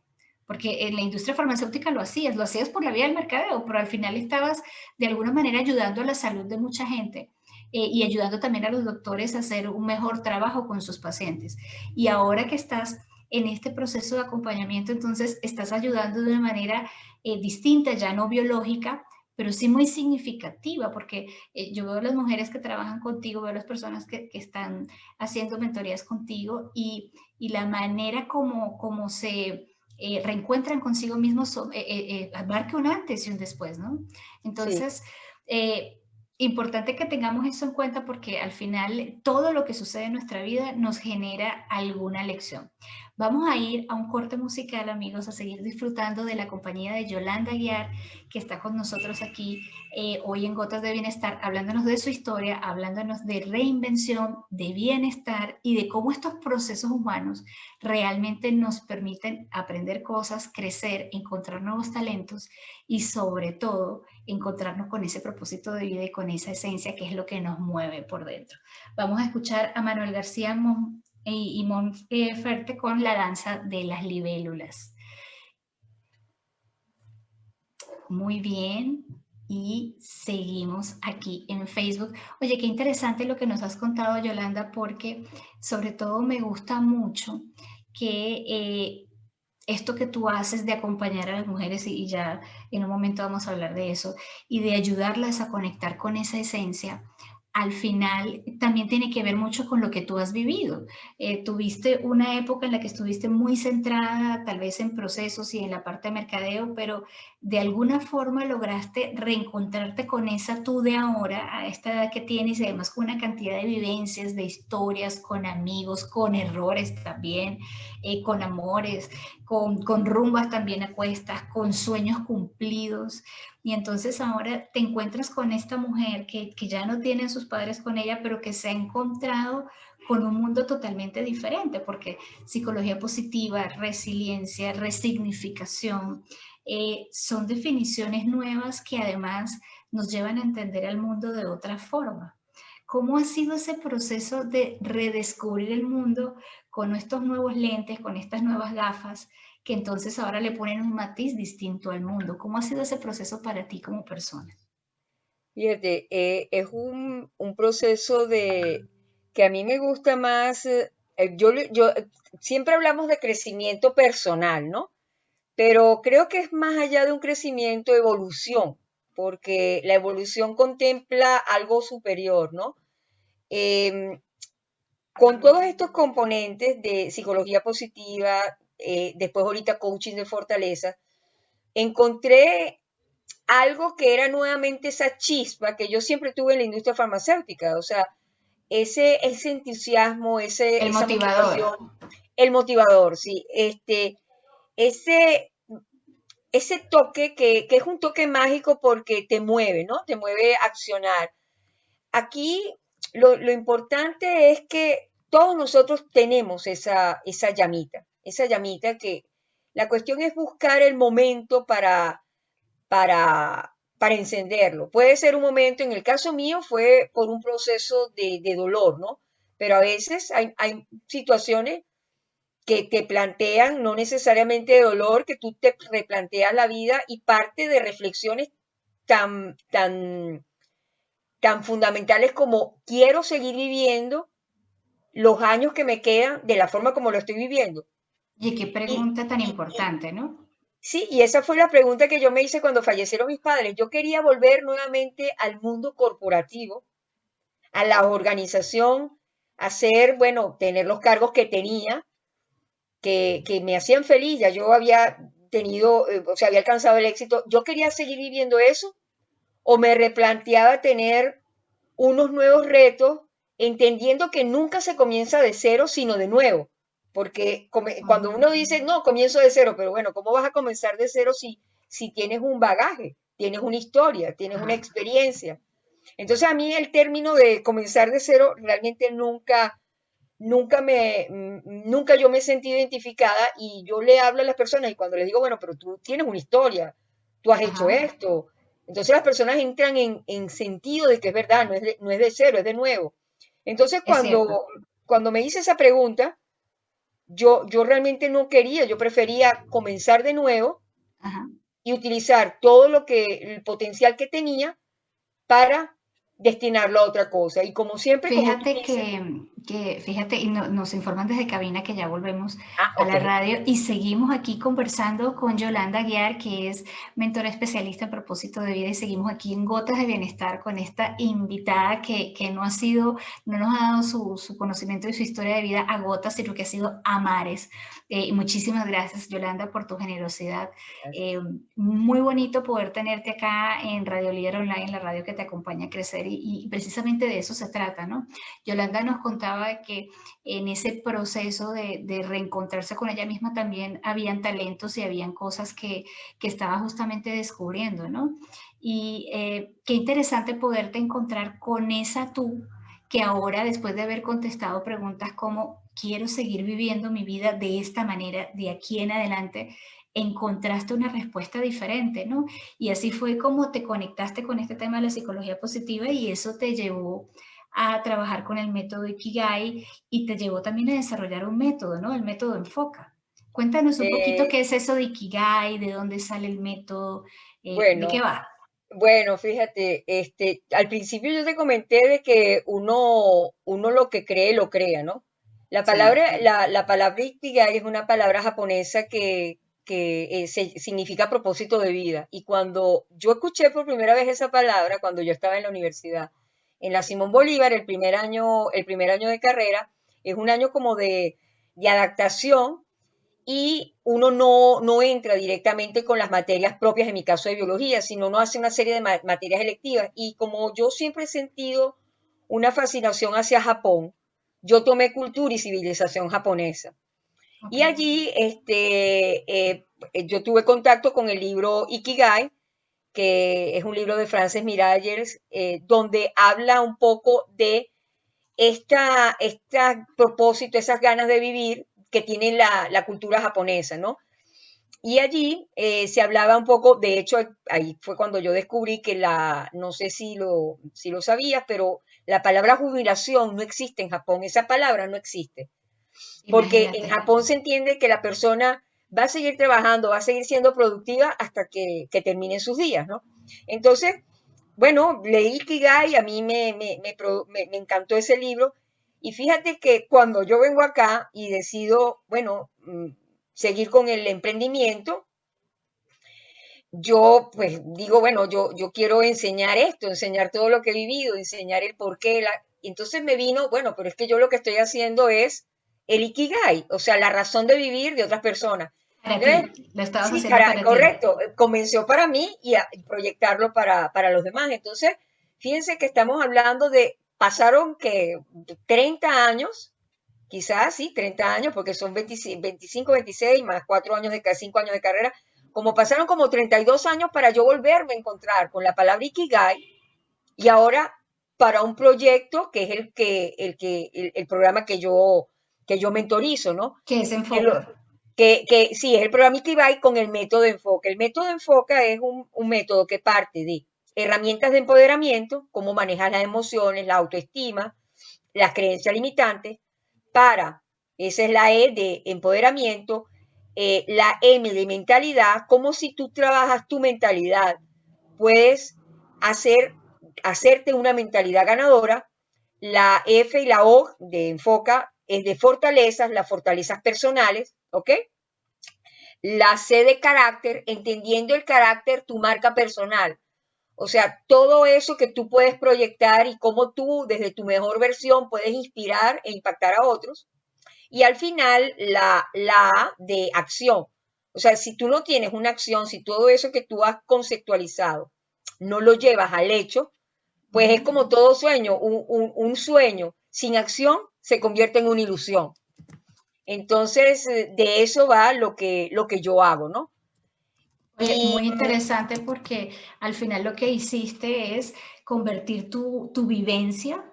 Porque en la industria farmacéutica lo hacías por la vía del mercadeo, pero al final estabas de alguna manera ayudando a la salud de mucha gente y ayudando también a los doctores a hacer un mejor trabajo con sus pacientes. Y ahora que estás en este proceso de acompañamiento, entonces estás ayudando de una manera distinta, ya no biológica, pero sí muy significativa, porque yo veo las mujeres que trabajan contigo, veo las personas que están haciendo mentorías contigo y la manera como se reencuentran consigo mismos marca un antes y un después, ¿no? sí. Entonces, eh, importante que tengamos eso en cuenta porque al final todo lo que sucede en nuestra vida nos genera alguna lección. Vamos a ir a un corte musical, amigos, a seguir disfrutando de la compañía de Yolanda Guiar, que está con nosotros aquí hoy en Gotas de Bienestar, hablándonos de su historia, hablándonos de reinvención, de bienestar y de cómo estos procesos humanos realmente nos permiten aprender cosas, crecer, encontrar nuevos talentos y sobre todo encontrarnos con ese propósito de vida y con esa esencia que es lo que nos mueve por dentro. Vamos a escuchar a Manuel García y Mon Ferte con la danza de las libélulas. Muy bien. Y seguimos aquí en Facebook. Oye, qué interesante lo que nos has contado, Yolanda, porque sobre todo me gusta mucho que esto que tú haces de acompañar a las mujeres, y ya en un momento vamos a hablar de eso, y de ayudarlas a conectar con esa esencia, al final también tiene que ver mucho con lo que tú has vivido. Tuviste una época en la que estuviste muy centrada tal vez en procesos y en la parte de mercadeo, pero de alguna forma lograste reencontrarte con esa tú de ahora, a esta edad que tienes, y además con una cantidad de vivencias, de historias, con amigos, con errores también, con amores, con rumbas también a cuestas, con sueños cumplidos. Y entonces ahora te encuentras con esta mujer que ya no tiene a sus padres con ella, pero que se ha encontrado con un mundo totalmente diferente, porque psicología positiva, resiliencia, resignificación, son definiciones nuevas que además nos llevan a entender el mundo de otra forma. ¿Cómo ha sido ese proceso de redescubrir el mundo con estos nuevos lentes, con estas nuevas gafas, que entonces ahora le ponen un matiz distinto al mundo? ¿Cómo ha sido ese proceso para ti como persona? Fíjate, es un proceso de que a mí me gusta más, siempre hablamos de crecimiento personal, ¿no? Pero creo que es más allá de un crecimiento, evolución, porque la evolución contempla algo superior, ¿no? Em, con todos estos componentes de psicología positiva, después ahorita coaching de fortaleza, encontré algo que era nuevamente esa chispa que yo siempre tuve en la industria farmacéutica, o sea, ese entusiasmo, El esa motivador. motivación, el motivador, sí, ese, ese toque que es un toque mágico porque te mueve, ¿no? Te mueve a accionar. Aquí lo importante es que todos nosotros tenemos esa llamita que la cuestión es buscar el momento para encenderlo. Puede ser un momento, en el caso mío fue por un proceso de dolor, ¿no? Pero a veces hay situaciones que te plantean, no necesariamente de dolor, que tú te replanteas la vida y parte de reflexiones tan, tan, tan fundamentales como quiero seguir viviendo los años que me quedan de la forma como lo estoy viviendo. Y qué Y, pregunta tan y importante, ¿no? sí, y esa fue la pregunta que yo me hice cuando fallecieron mis padres. Yo quería volver nuevamente al mundo corporativo, a la organización, hacer, bueno, tener los cargos que tenía, que me hacían feliz. Ya yo había tenido, o sea, había alcanzado el éxito. Yo quería seguir viviendo eso o me replanteaba tener unos nuevos retos, entendiendo que nunca se comienza de cero, sino de nuevo. Porque cuando Ujú. uno dice, no, comienzo de cero, pero bueno, ¿cómo vas a comenzar de cero si tienes un bagaje, tienes una historia, tienes una Ajá. experiencia? Entonces a mí el término de comenzar de cero realmente nunca yo me sentí identificada y yo le hablo a las personas y cuando les digo, bueno, pero tú tienes una historia, tú has hecho Ajá. esto. Entonces las personas entran en sentido de que es verdad, no es de cero, es de nuevo. Entonces Es cierto. cuando me hice esa pregunta, yo realmente no quería, yo prefería comenzar de nuevo Ajá. y utilizar todo el potencial que tenía para destinarlo a otra cosa. Y como siempre, como tú Fíjate dices, fíjate, y nos informan desde cabina que ya volvemos a ok, la radio y seguimos aquí conversando con Yolanda Guiar, que es mentora especialista en propósito de vida, y seguimos aquí en Gotas de Bienestar con esta invitada que no nos ha dado su conocimiento y su historia de vida a gotas, sino que ha sido a mares. Muchísimas gracias, Yolanda, por tu generosidad. Eh, Muy bonito poder tenerte acá en Radio Líder Online, la radio que te acompaña a crecer y precisamente de eso se trata, ¿no? Yolanda nos contaba que en ese proceso de reencontrarse con ella misma también habían talentos y habían cosas que estaba justamente descubriendo, ¿no? Y qué interesante poderte encontrar con esa tú que ahora, después de haber contestado preguntas como quiero seguir viviendo mi vida de esta manera, de aquí en adelante, encontraste una respuesta diferente, ¿no? Y así fue como te conectaste con este tema de la psicología positiva y eso te llevó a trabajar con el método Ikigai y te llevó también a desarrollar un método, ¿no? El método Enfoca. Cuéntanos un poquito eh, qué es eso de Ikigai, de dónde sale el método, de qué bueno, va. Bueno, fíjate, al principio yo te comenté de que uno lo que cree, lo crea, ¿no? Sí. La palabra Ikigai es una palabra japonesa que significa propósito de vida. Y cuando yo escuché por primera vez esa palabra, cuando yo estaba en la universidad, en la Simón Bolívar, el primer año de carrera, es un año como de adaptación y uno no entra directamente con las materias propias, en mi caso de biología, sino uno hace una serie de materias electivas. Y como yo siempre he sentido una fascinación hacia Japón, yo tomé cultura y civilización japonesa. Ok. Y allí yo tuve contacto con el libro Ikigai, que es un libro de Frances Miralles, donde habla un poco de esta propósito, esas ganas de vivir que tiene la cultura japonesa, ¿no? Y allí se hablaba un poco, de hecho, ahí fue cuando yo descubrí que no sé si lo sabías, pero la palabra jubilación no existe en Japón, esa palabra no existe, porque en Imagínate. Japón se entiende que la persona va a seguir trabajando, va a seguir siendo productiva hasta que termine sus días, ¿no? Entonces, bueno, leí Ikigai, a mí me encantó ese libro, y fíjate que cuando yo vengo acá y decido, bueno, seguir con el emprendimiento, yo pues digo, bueno, yo quiero enseñar esto, enseñar todo lo que he vivido, enseñar el porqué. Y entonces me vino, bueno, pero es que yo lo que estoy haciendo es el Ikigai, o sea, la razón de vivir de otras personas. Para Entonces, ti, lo estabas sí, haciendo para ti. correcto, comenzó para mí y proyectarlo para los demás. Entonces, fíjense que estamos hablando de, pasaron que 30 años, quizás sí, 30 años, porque son 25, 26 más 4 años 5 años de carrera, como pasaron como 32 años para yo volverme a encontrar con la palabra Ikigai y ahora para un proyecto que es el programa que yo mentorizo, ¿no? ¿Qué se Que, lo, enfoca? que sí, es el programa Ikigai con el método de enfoque. El método de enfoque es un método que parte de herramientas de empoderamiento, cómo manejar las emociones, la autoestima, las creencias limitantes, para, esa es la E de empoderamiento, la M de mentalidad, como si tú trabajas tu mentalidad, puedes hacer, hacerte una mentalidad ganadora. La F y la O de enfoca es de fortalezas, las fortalezas personales, ¿ok? La C de carácter, entendiendo el carácter, tu marca personal. O sea, todo eso que tú puedes proyectar y cómo tú, desde tu mejor versión, puedes inspirar e impactar a otros. Y al final, la A de acción. O sea, si tú no tienes una acción, si todo eso que tú has conceptualizado no lo llevas al hecho, pues es Ujú. como todo sueño, un sueño sin acción se convierte en una ilusión. Entonces, de eso va lo que yo hago, ¿no? Oye, Y muy interesante porque al final lo que hiciste es convertir tu vivencia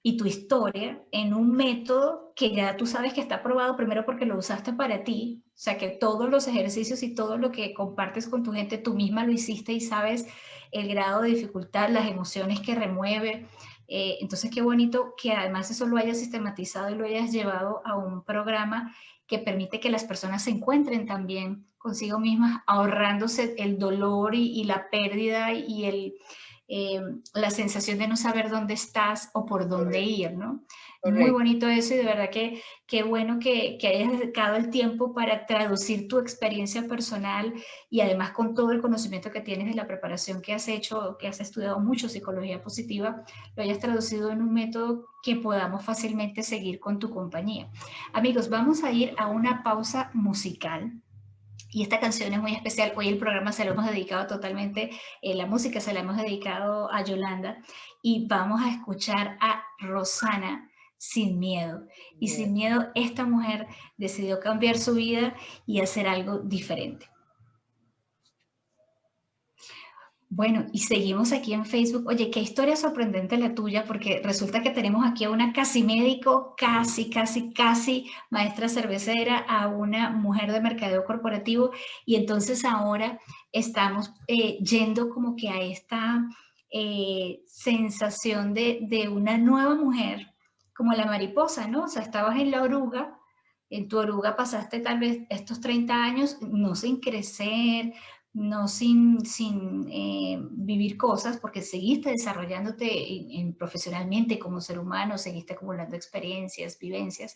y tu historia en un método que ya tú sabes que está probado primero porque lo usaste para ti, o sea que todos los ejercicios y todo lo que compartes con tu gente tú misma lo hiciste y sabes el grado de dificultad, las emociones que remueve. Entonces qué bonito que además eso lo hayas sistematizado y lo hayas llevado a un programa que permite que las personas se encuentren también consigo mismas, ahorrándose el dolor y la pérdida y eh, la sensación de no saber dónde estás o por dónde correcto, ir, ¿no? Muy correcto. bonito eso y de verdad que qué bueno que hayas dedicado el tiempo para traducir tu experiencia personal y además con todo el conocimiento que tienes de la preparación que has hecho, que has estudiado mucho psicología positiva, lo hayas traducido en un método que podamos fácilmente seguir con tu compañía. Amigos, vamos a ir a una pausa musical. Y esta canción es muy especial. Hoy el programa se lo hemos dedicado totalmente, la música se la hemos dedicado a Yolanda. Y vamos a escuchar a Rosana sin miedo. Y sin miedo, esta mujer decidió cambiar su vida y hacer algo diferente. Bueno, y seguimos aquí en Facebook. Oye, qué historia sorprendente la tuya, porque resulta que tenemos aquí a una casi médico, casi maestra cervecera, a una mujer de mercadeo corporativo, y entonces ahora estamos yendo como que a esta sensación de una nueva mujer, como la mariposa, ¿no? O sea, estabas en la oruga, en tu oruga pasaste tal vez estos 30 años, no sin crecer, no sin vivir cosas, porque seguiste desarrollándote profesionalmente como ser humano, seguiste acumulando experiencias, vivencias,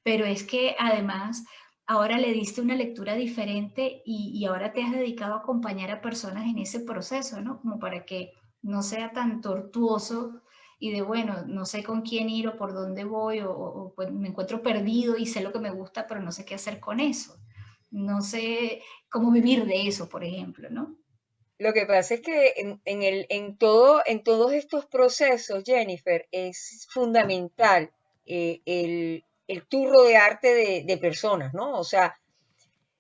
pero es que además ahora le diste una lectura diferente y ahora te has dedicado a acompañar a personas en ese proceso, ¿no? Como para que no sea tan tortuoso y de, bueno, no sé con quién ir o por dónde voy o pues me encuentro perdido y sé lo que me gusta, pero no sé qué hacer con eso. No sé cómo vivir de eso, por ejemplo, ¿no? Lo que pasa es que en todos estos procesos, Jennifer, es fundamental el tú rodearte de personas, ¿no? O sea,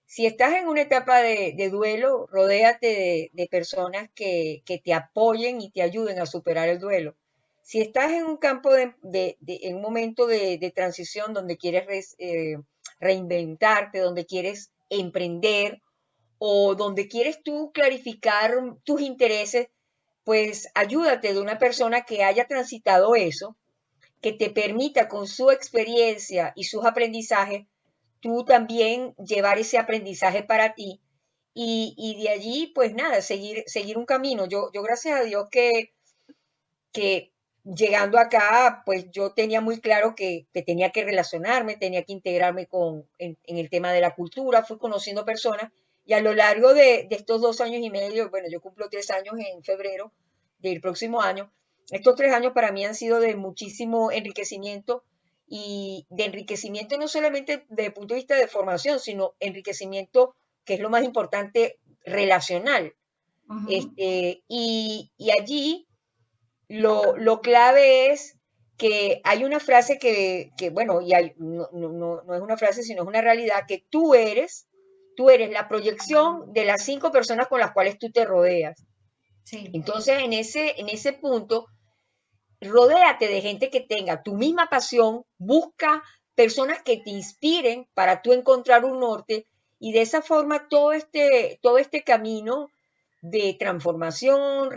si estás en una etapa de duelo, rodéate de personas que te apoyen y te ayuden a superar el duelo. Si estás en un campo en un momento de transición donde quieres reinventarte, donde quieres emprender o donde quieres tú clarificar tus intereses, pues ayúdate de una persona que haya transitado eso, que te permita con su experiencia y sus aprendizajes, tú también llevar ese aprendizaje para ti y de allí, pues nada, seguir un camino. Yo gracias a Dios que llegando acá, pues yo tenía muy claro que tenía que relacionarme, tenía que integrarme en el tema de la cultura, fui conociendo personas y a lo largo de estos 2 años y medio, bueno, yo cumplo 3 años en febrero del próximo año, estos 3 años para mí han sido de muchísimo enriquecimiento y de enriquecimiento no solamente desde el punto de vista de formación, sino enriquecimiento, que es lo más importante, relacional. Ujú. Y allí lo clave es que hay una frase bueno, no es una frase, sino es una realidad, que tú eres la proyección de las 5 personas con las cuales tú te rodeas. Sí. Entonces, en ese punto, rodéate de gente que tenga tu misma pasión, busca personas que te inspiren para tú encontrar un norte y de esa forma todo este camino de transformación,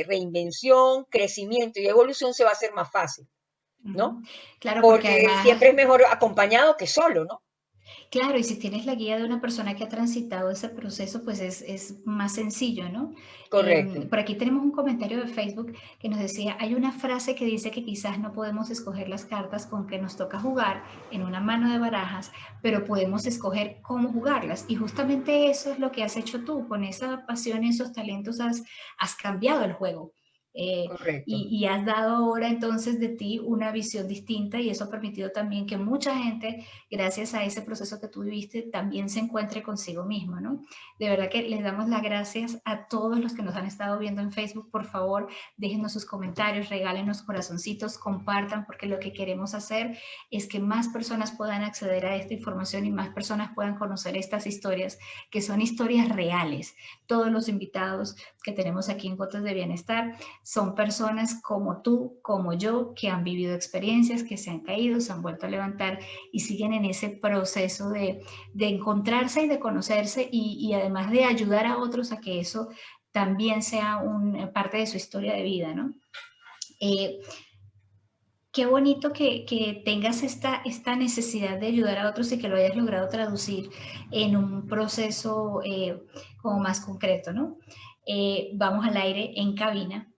reinvención, crecimiento y evolución se va a hacer más fácil, ¿no? Ujú. Claro, porque Porque además, siempre es mejor acompañado que solo, ¿no? claro, y si tienes la guía de una persona que ha transitado ese proceso, pues es más sencillo, ¿no? Correcto. Por aquí tenemos un comentario de Facebook que nos decía, hay una frase que dice que quizás no podemos escoger las cartas con que nos toca jugar en una mano de barajas, pero podemos escoger cómo jugarlas. Y justamente eso es lo que has hecho tú, con esa pasión y esos talentos has cambiado el juego. Eh, Correcto. y has dado ahora entonces de ti una visión distinta y eso ha permitido también que mucha gente gracias a ese proceso que tú viviste, también se encuentre consigo mismo, ¿no? De verdad que les damos las gracias a todos los que nos han estado viendo en Facebook. Por favor, déjenos sus comentarios, regálenos corazoncitos, compartan, porque lo que queremos hacer es que más personas puedan acceder a esta información y más personas puedan conocer estas historias, que son historias reales. Todos los invitados que tenemos aquí en Gotas de Bienestar son personas como tú, como yo, que han vivido experiencias, que se han caído, se han vuelto a levantar y siguen en ese proceso de encontrarse y de conocerse y además de ayudar a otros a que eso también sea parte de su historia de vida, ¿no? Eh, Qué bonito que tengas esta necesidad de ayudar a otros y que lo hayas logrado traducir en un proceso como más concreto, ¿no? Vamos al aire en cabina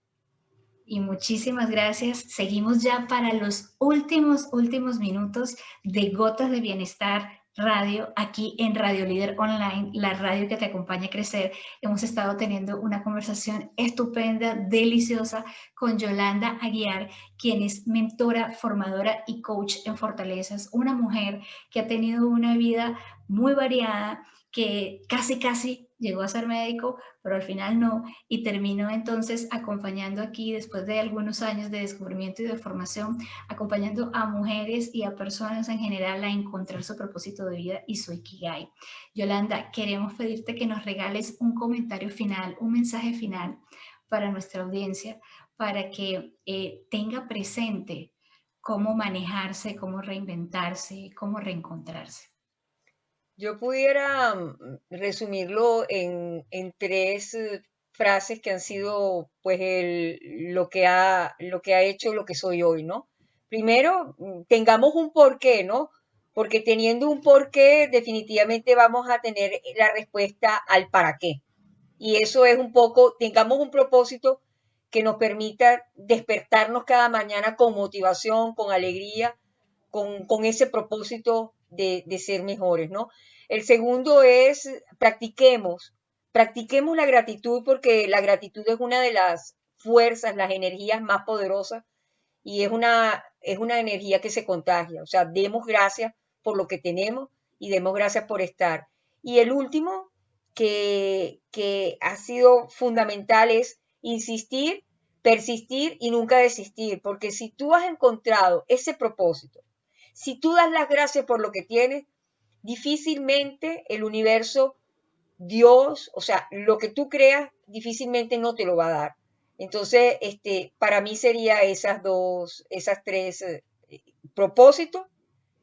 y muchísimas gracias. Seguimos ya para los últimos minutos de Gotas de Bienestar Radio, aquí en Radio Líder Online, la radio que te acompaña a crecer. Hemos estado teniendo una conversación estupenda, deliciosa, con Yolanda Aguiar, quien es mentora, formadora y coach en fortalezas, una mujer que ha tenido una vida muy variada, que casi llegó a ser médico, pero al final no, y terminó entonces acompañando aquí, después de algunos años de descubrimiento y de formación, acompañando a mujeres y a personas en general a encontrar su propósito de vida y su Ikigai. Yolanda, queremos pedirte que nos regales un comentario final, un mensaje final para nuestra audiencia, para que tenga presente cómo manejarse, cómo reinventarse, cómo reencontrarse. Yo pudiera resumirlo en tres frases que han sido pues lo que ha hecho lo que soy hoy, ¿no? Primero, tengamos un porqué, ¿no? Porque teniendo un porqué, definitivamente vamos a tener la respuesta al para qué. Y eso es un poco, tengamos un propósito que nos permita despertarnos cada mañana con motivación, con alegría, con ese propósito de ser mejores, ¿no? El segundo es practiquemos la gratitud porque la gratitud es una de las fuerzas, las energías más poderosas y es una energía que se contagia. O sea, demos gracias por lo que tenemos y demos gracias por estar. Y el último, que ha sido fundamental, es insistir, persistir y nunca desistir, porque si tú has encontrado ese propósito, si tú das las gracias por lo que tienes, difícilmente el universo, Dios, o sea, lo que tú creas, difícilmente no te lo va a dar. Entonces, para mí sería esas tres propósitos,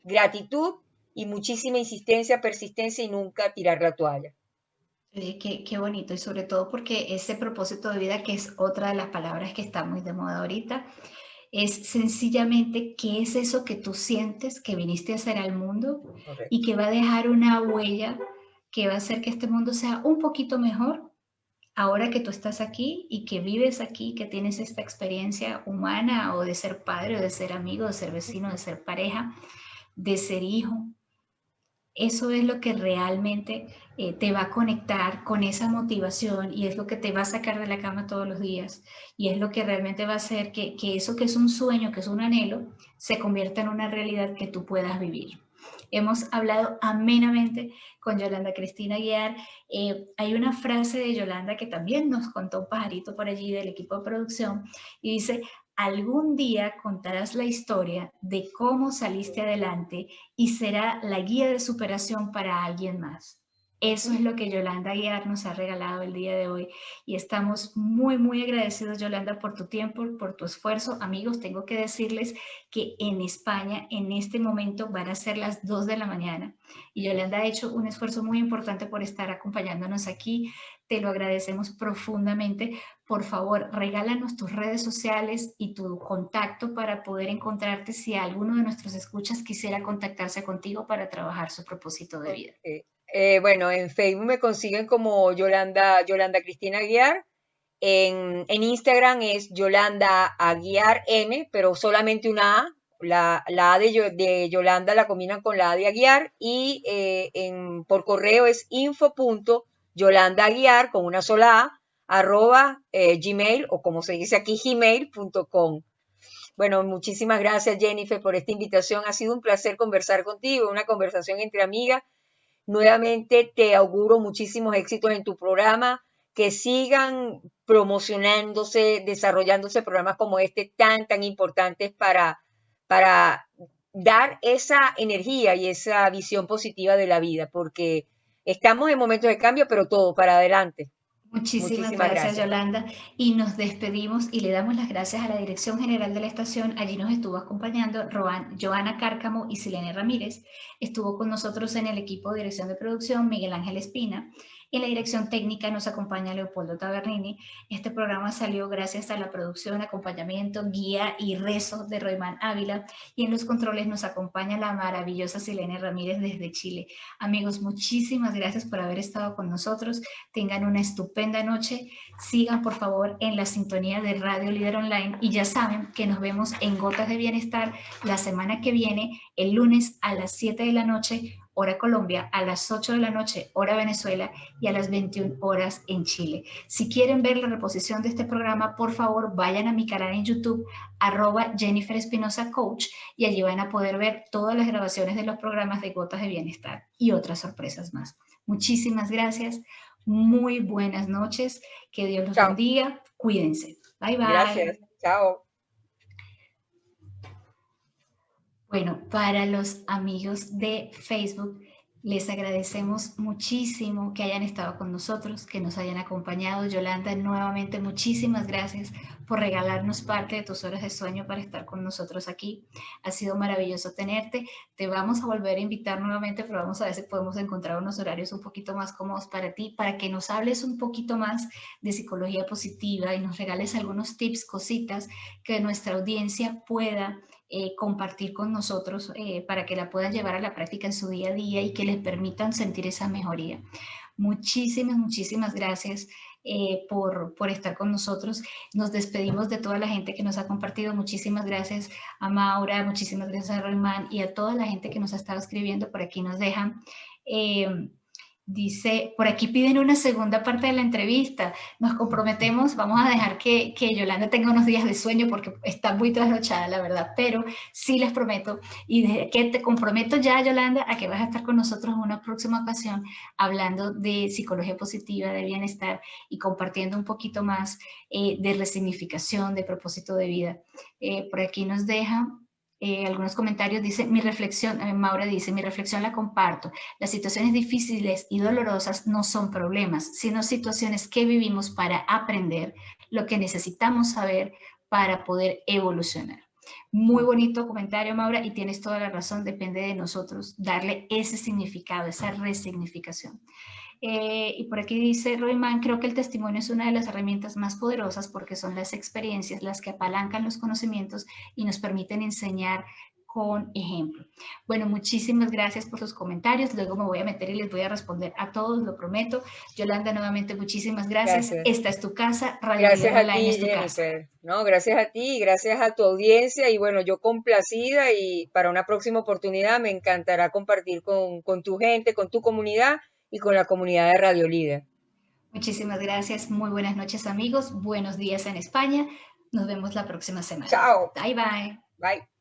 gratitud y muchísima insistencia, persistencia y nunca tirar la toalla. Qué bonito y sobre todo porque ese propósito de vida, que es otra de las palabras que está muy de moda ahorita, es sencillamente qué es eso que tú sientes que viniste a hacer al mundo y Correcto. que va a dejar una huella que va a hacer que este mundo sea un poquito mejor ahora que tú estás aquí y que vives aquí, que tienes esta experiencia humana o de ser padre o de ser amigo, de ser vecino, de ser pareja, de ser hijo. Eso es lo que realmente te va a conectar con esa motivación y es lo que te va a sacar de la cama todos los días y es lo que realmente va a hacer que eso que es un sueño, que es un anhelo, se convierta en una realidad que tú puedas vivir. Hemos hablado amenamente con Yolanda Cristina Guiar. Hay una frase de Yolanda que también nos contó un pajarito por allí del equipo de producción y dice, algún día contarás la historia de cómo saliste adelante y será la guía de superación para alguien más. Eso es lo que Yolanda Aguiar nos ha regalado el día de hoy y estamos muy, muy agradecidos, Yolanda, por tu tiempo, por tu esfuerzo. Amigos, tengo que decirles que en España en este momento van a ser las 2 de la mañana y Yolanda ha hecho un esfuerzo muy importante por estar acompañándonos aquí. Te lo agradecemos profundamente. Por favor, regálanos tus redes sociales y tu contacto para poder encontrarte si alguno de nuestros escuchas quisiera contactarse contigo para trabajar su propósito de Ok. vida. Bueno, en Facebook me consiguen como Yolanda Cristina Aguiar. En Instagram es Yolanda Aguiar M, pero solamente una A. La A de Yolanda la combinan con la A de Aguiar y por correo es info.yolandaaguiar con una sola A @gmail o como se dice aquí gmail.com. Bueno, muchísimas gracias Jennifer por esta invitación. Ha sido un placer conversar contigo, una conversación entre amigas. Nuevamente te auguro muchísimos éxitos en tu programa, que sigan promocionándose, desarrollándose programas como este tan importantes para dar esa energía y esa visión positiva de la vida, porque estamos en momentos de cambio, pero todo para adelante. Muchísimas Muchísimas gracias, gracias. Yolanda. Y nos despedimos y le damos las gracias a la Dirección General de la estación. Allí nos estuvo acompañando Joana Cárcamo y Silene Ramírez. Estuvo con nosotros en el equipo de dirección de producción Miguel Ángel Espina. En la dirección técnica nos acompaña Leopoldo Tabernini. Este programa salió gracias a la producción, acompañamiento, guía y rezo de Roymán Ávila. Y en los controles nos acompaña la maravillosa Silene Ramírez desde Chile. Amigos, muchísimas gracias por haber estado con nosotros. Tengan una estupenda noche. Sigan, por favor, en la sintonía de Radio Líder Online y ya saben que nos vemos en Gotas de Bienestar la semana que viene, el lunes a las 7 de la noche, hora Colombia, a las 8 de la noche, hora Venezuela y a las 21 horas en Chile. Si quieren ver la reposición de este programa, por favor, vayan a mi canal en YouTube, Jennifer Espinosa Coach, y allí van a poder ver todas las grabaciones de los programas de Gotas de Bienestar y otras sorpresas más. Muchísimas gracias. Muy buenas noches, que Dios los Chao. bendiga, cuídense. Bye bye. Gracias. Chao. Bueno, para los amigos de Facebook, les agradecemos muchísimo que hayan estado con nosotros, que nos hayan acompañado. Yolanda, nuevamente muchísimas gracias por regalarnos parte de tus horas de sueño para estar con nosotros aquí. Ha sido maravilloso tenerte. Te vamos a volver a invitar nuevamente, pero vamos a ver si podemos encontrar unos horarios un poquito más cómodos para ti, para que nos hables un poquito más de psicología positiva y nos regales algunos tips, cositas que nuestra audiencia pueda compartir con nosotros para que la puedan llevar a la práctica en su día a día y que les permitan sentir esa mejoría. Muchísimas gracias por estar con nosotros. Nos despedimos de toda la gente que nos ha compartido. Muchísimas gracias a Maura, muchísimas gracias a Roymán y a toda la gente que nos ha estado escribiendo. Por aquí nos dejan. Dice, por aquí piden una segunda parte de la entrevista. Nos comprometemos, vamos a dejar que Yolanda tenga unos días de sueño porque está muy trasnochada, la verdad, pero sí les prometo y que te comprometo ya, Yolanda, a que vas a estar con nosotros en una próxima ocasión hablando de psicología positiva, de bienestar y compartiendo un poquito más de resignificación, de propósito de vida. Por aquí nos deja algunos comentarios, dice, mi reflexión, Maura dice, mi reflexión la comparto. Las situaciones difíciles y dolorosas no son problemas, sino situaciones que vivimos para aprender lo que necesitamos saber para poder evolucionar. Muy bonito comentario, Maura, y tienes toda la razón, depende de nosotros darle ese significado, esa resignificación. Y por aquí dice Royman, creo que el testimonio es una de las herramientas más poderosas porque son las experiencias las que apalancan los conocimientos y nos permiten enseñar con ejemplo. Bueno, muchísimas gracias por sus comentarios. Luego me voy a meter y les voy a responder a todos, lo prometo. Yolanda, nuevamente, muchísimas gracias. Gracias. Esta es tu casa. Radio Líder Gracias a Online ti, es tu casa. Jennifer. No, gracias a ti y gracias a tu audiencia. Y bueno, yo complacida y para una próxima oportunidad me encantará compartir con tu gente, con tu comunidad y con la comunidad de Radio Líder. Muchísimas gracias. Muy buenas noches, amigos. Buenos días en España. Nos vemos la próxima semana. Chao. Bye, bye. Bye.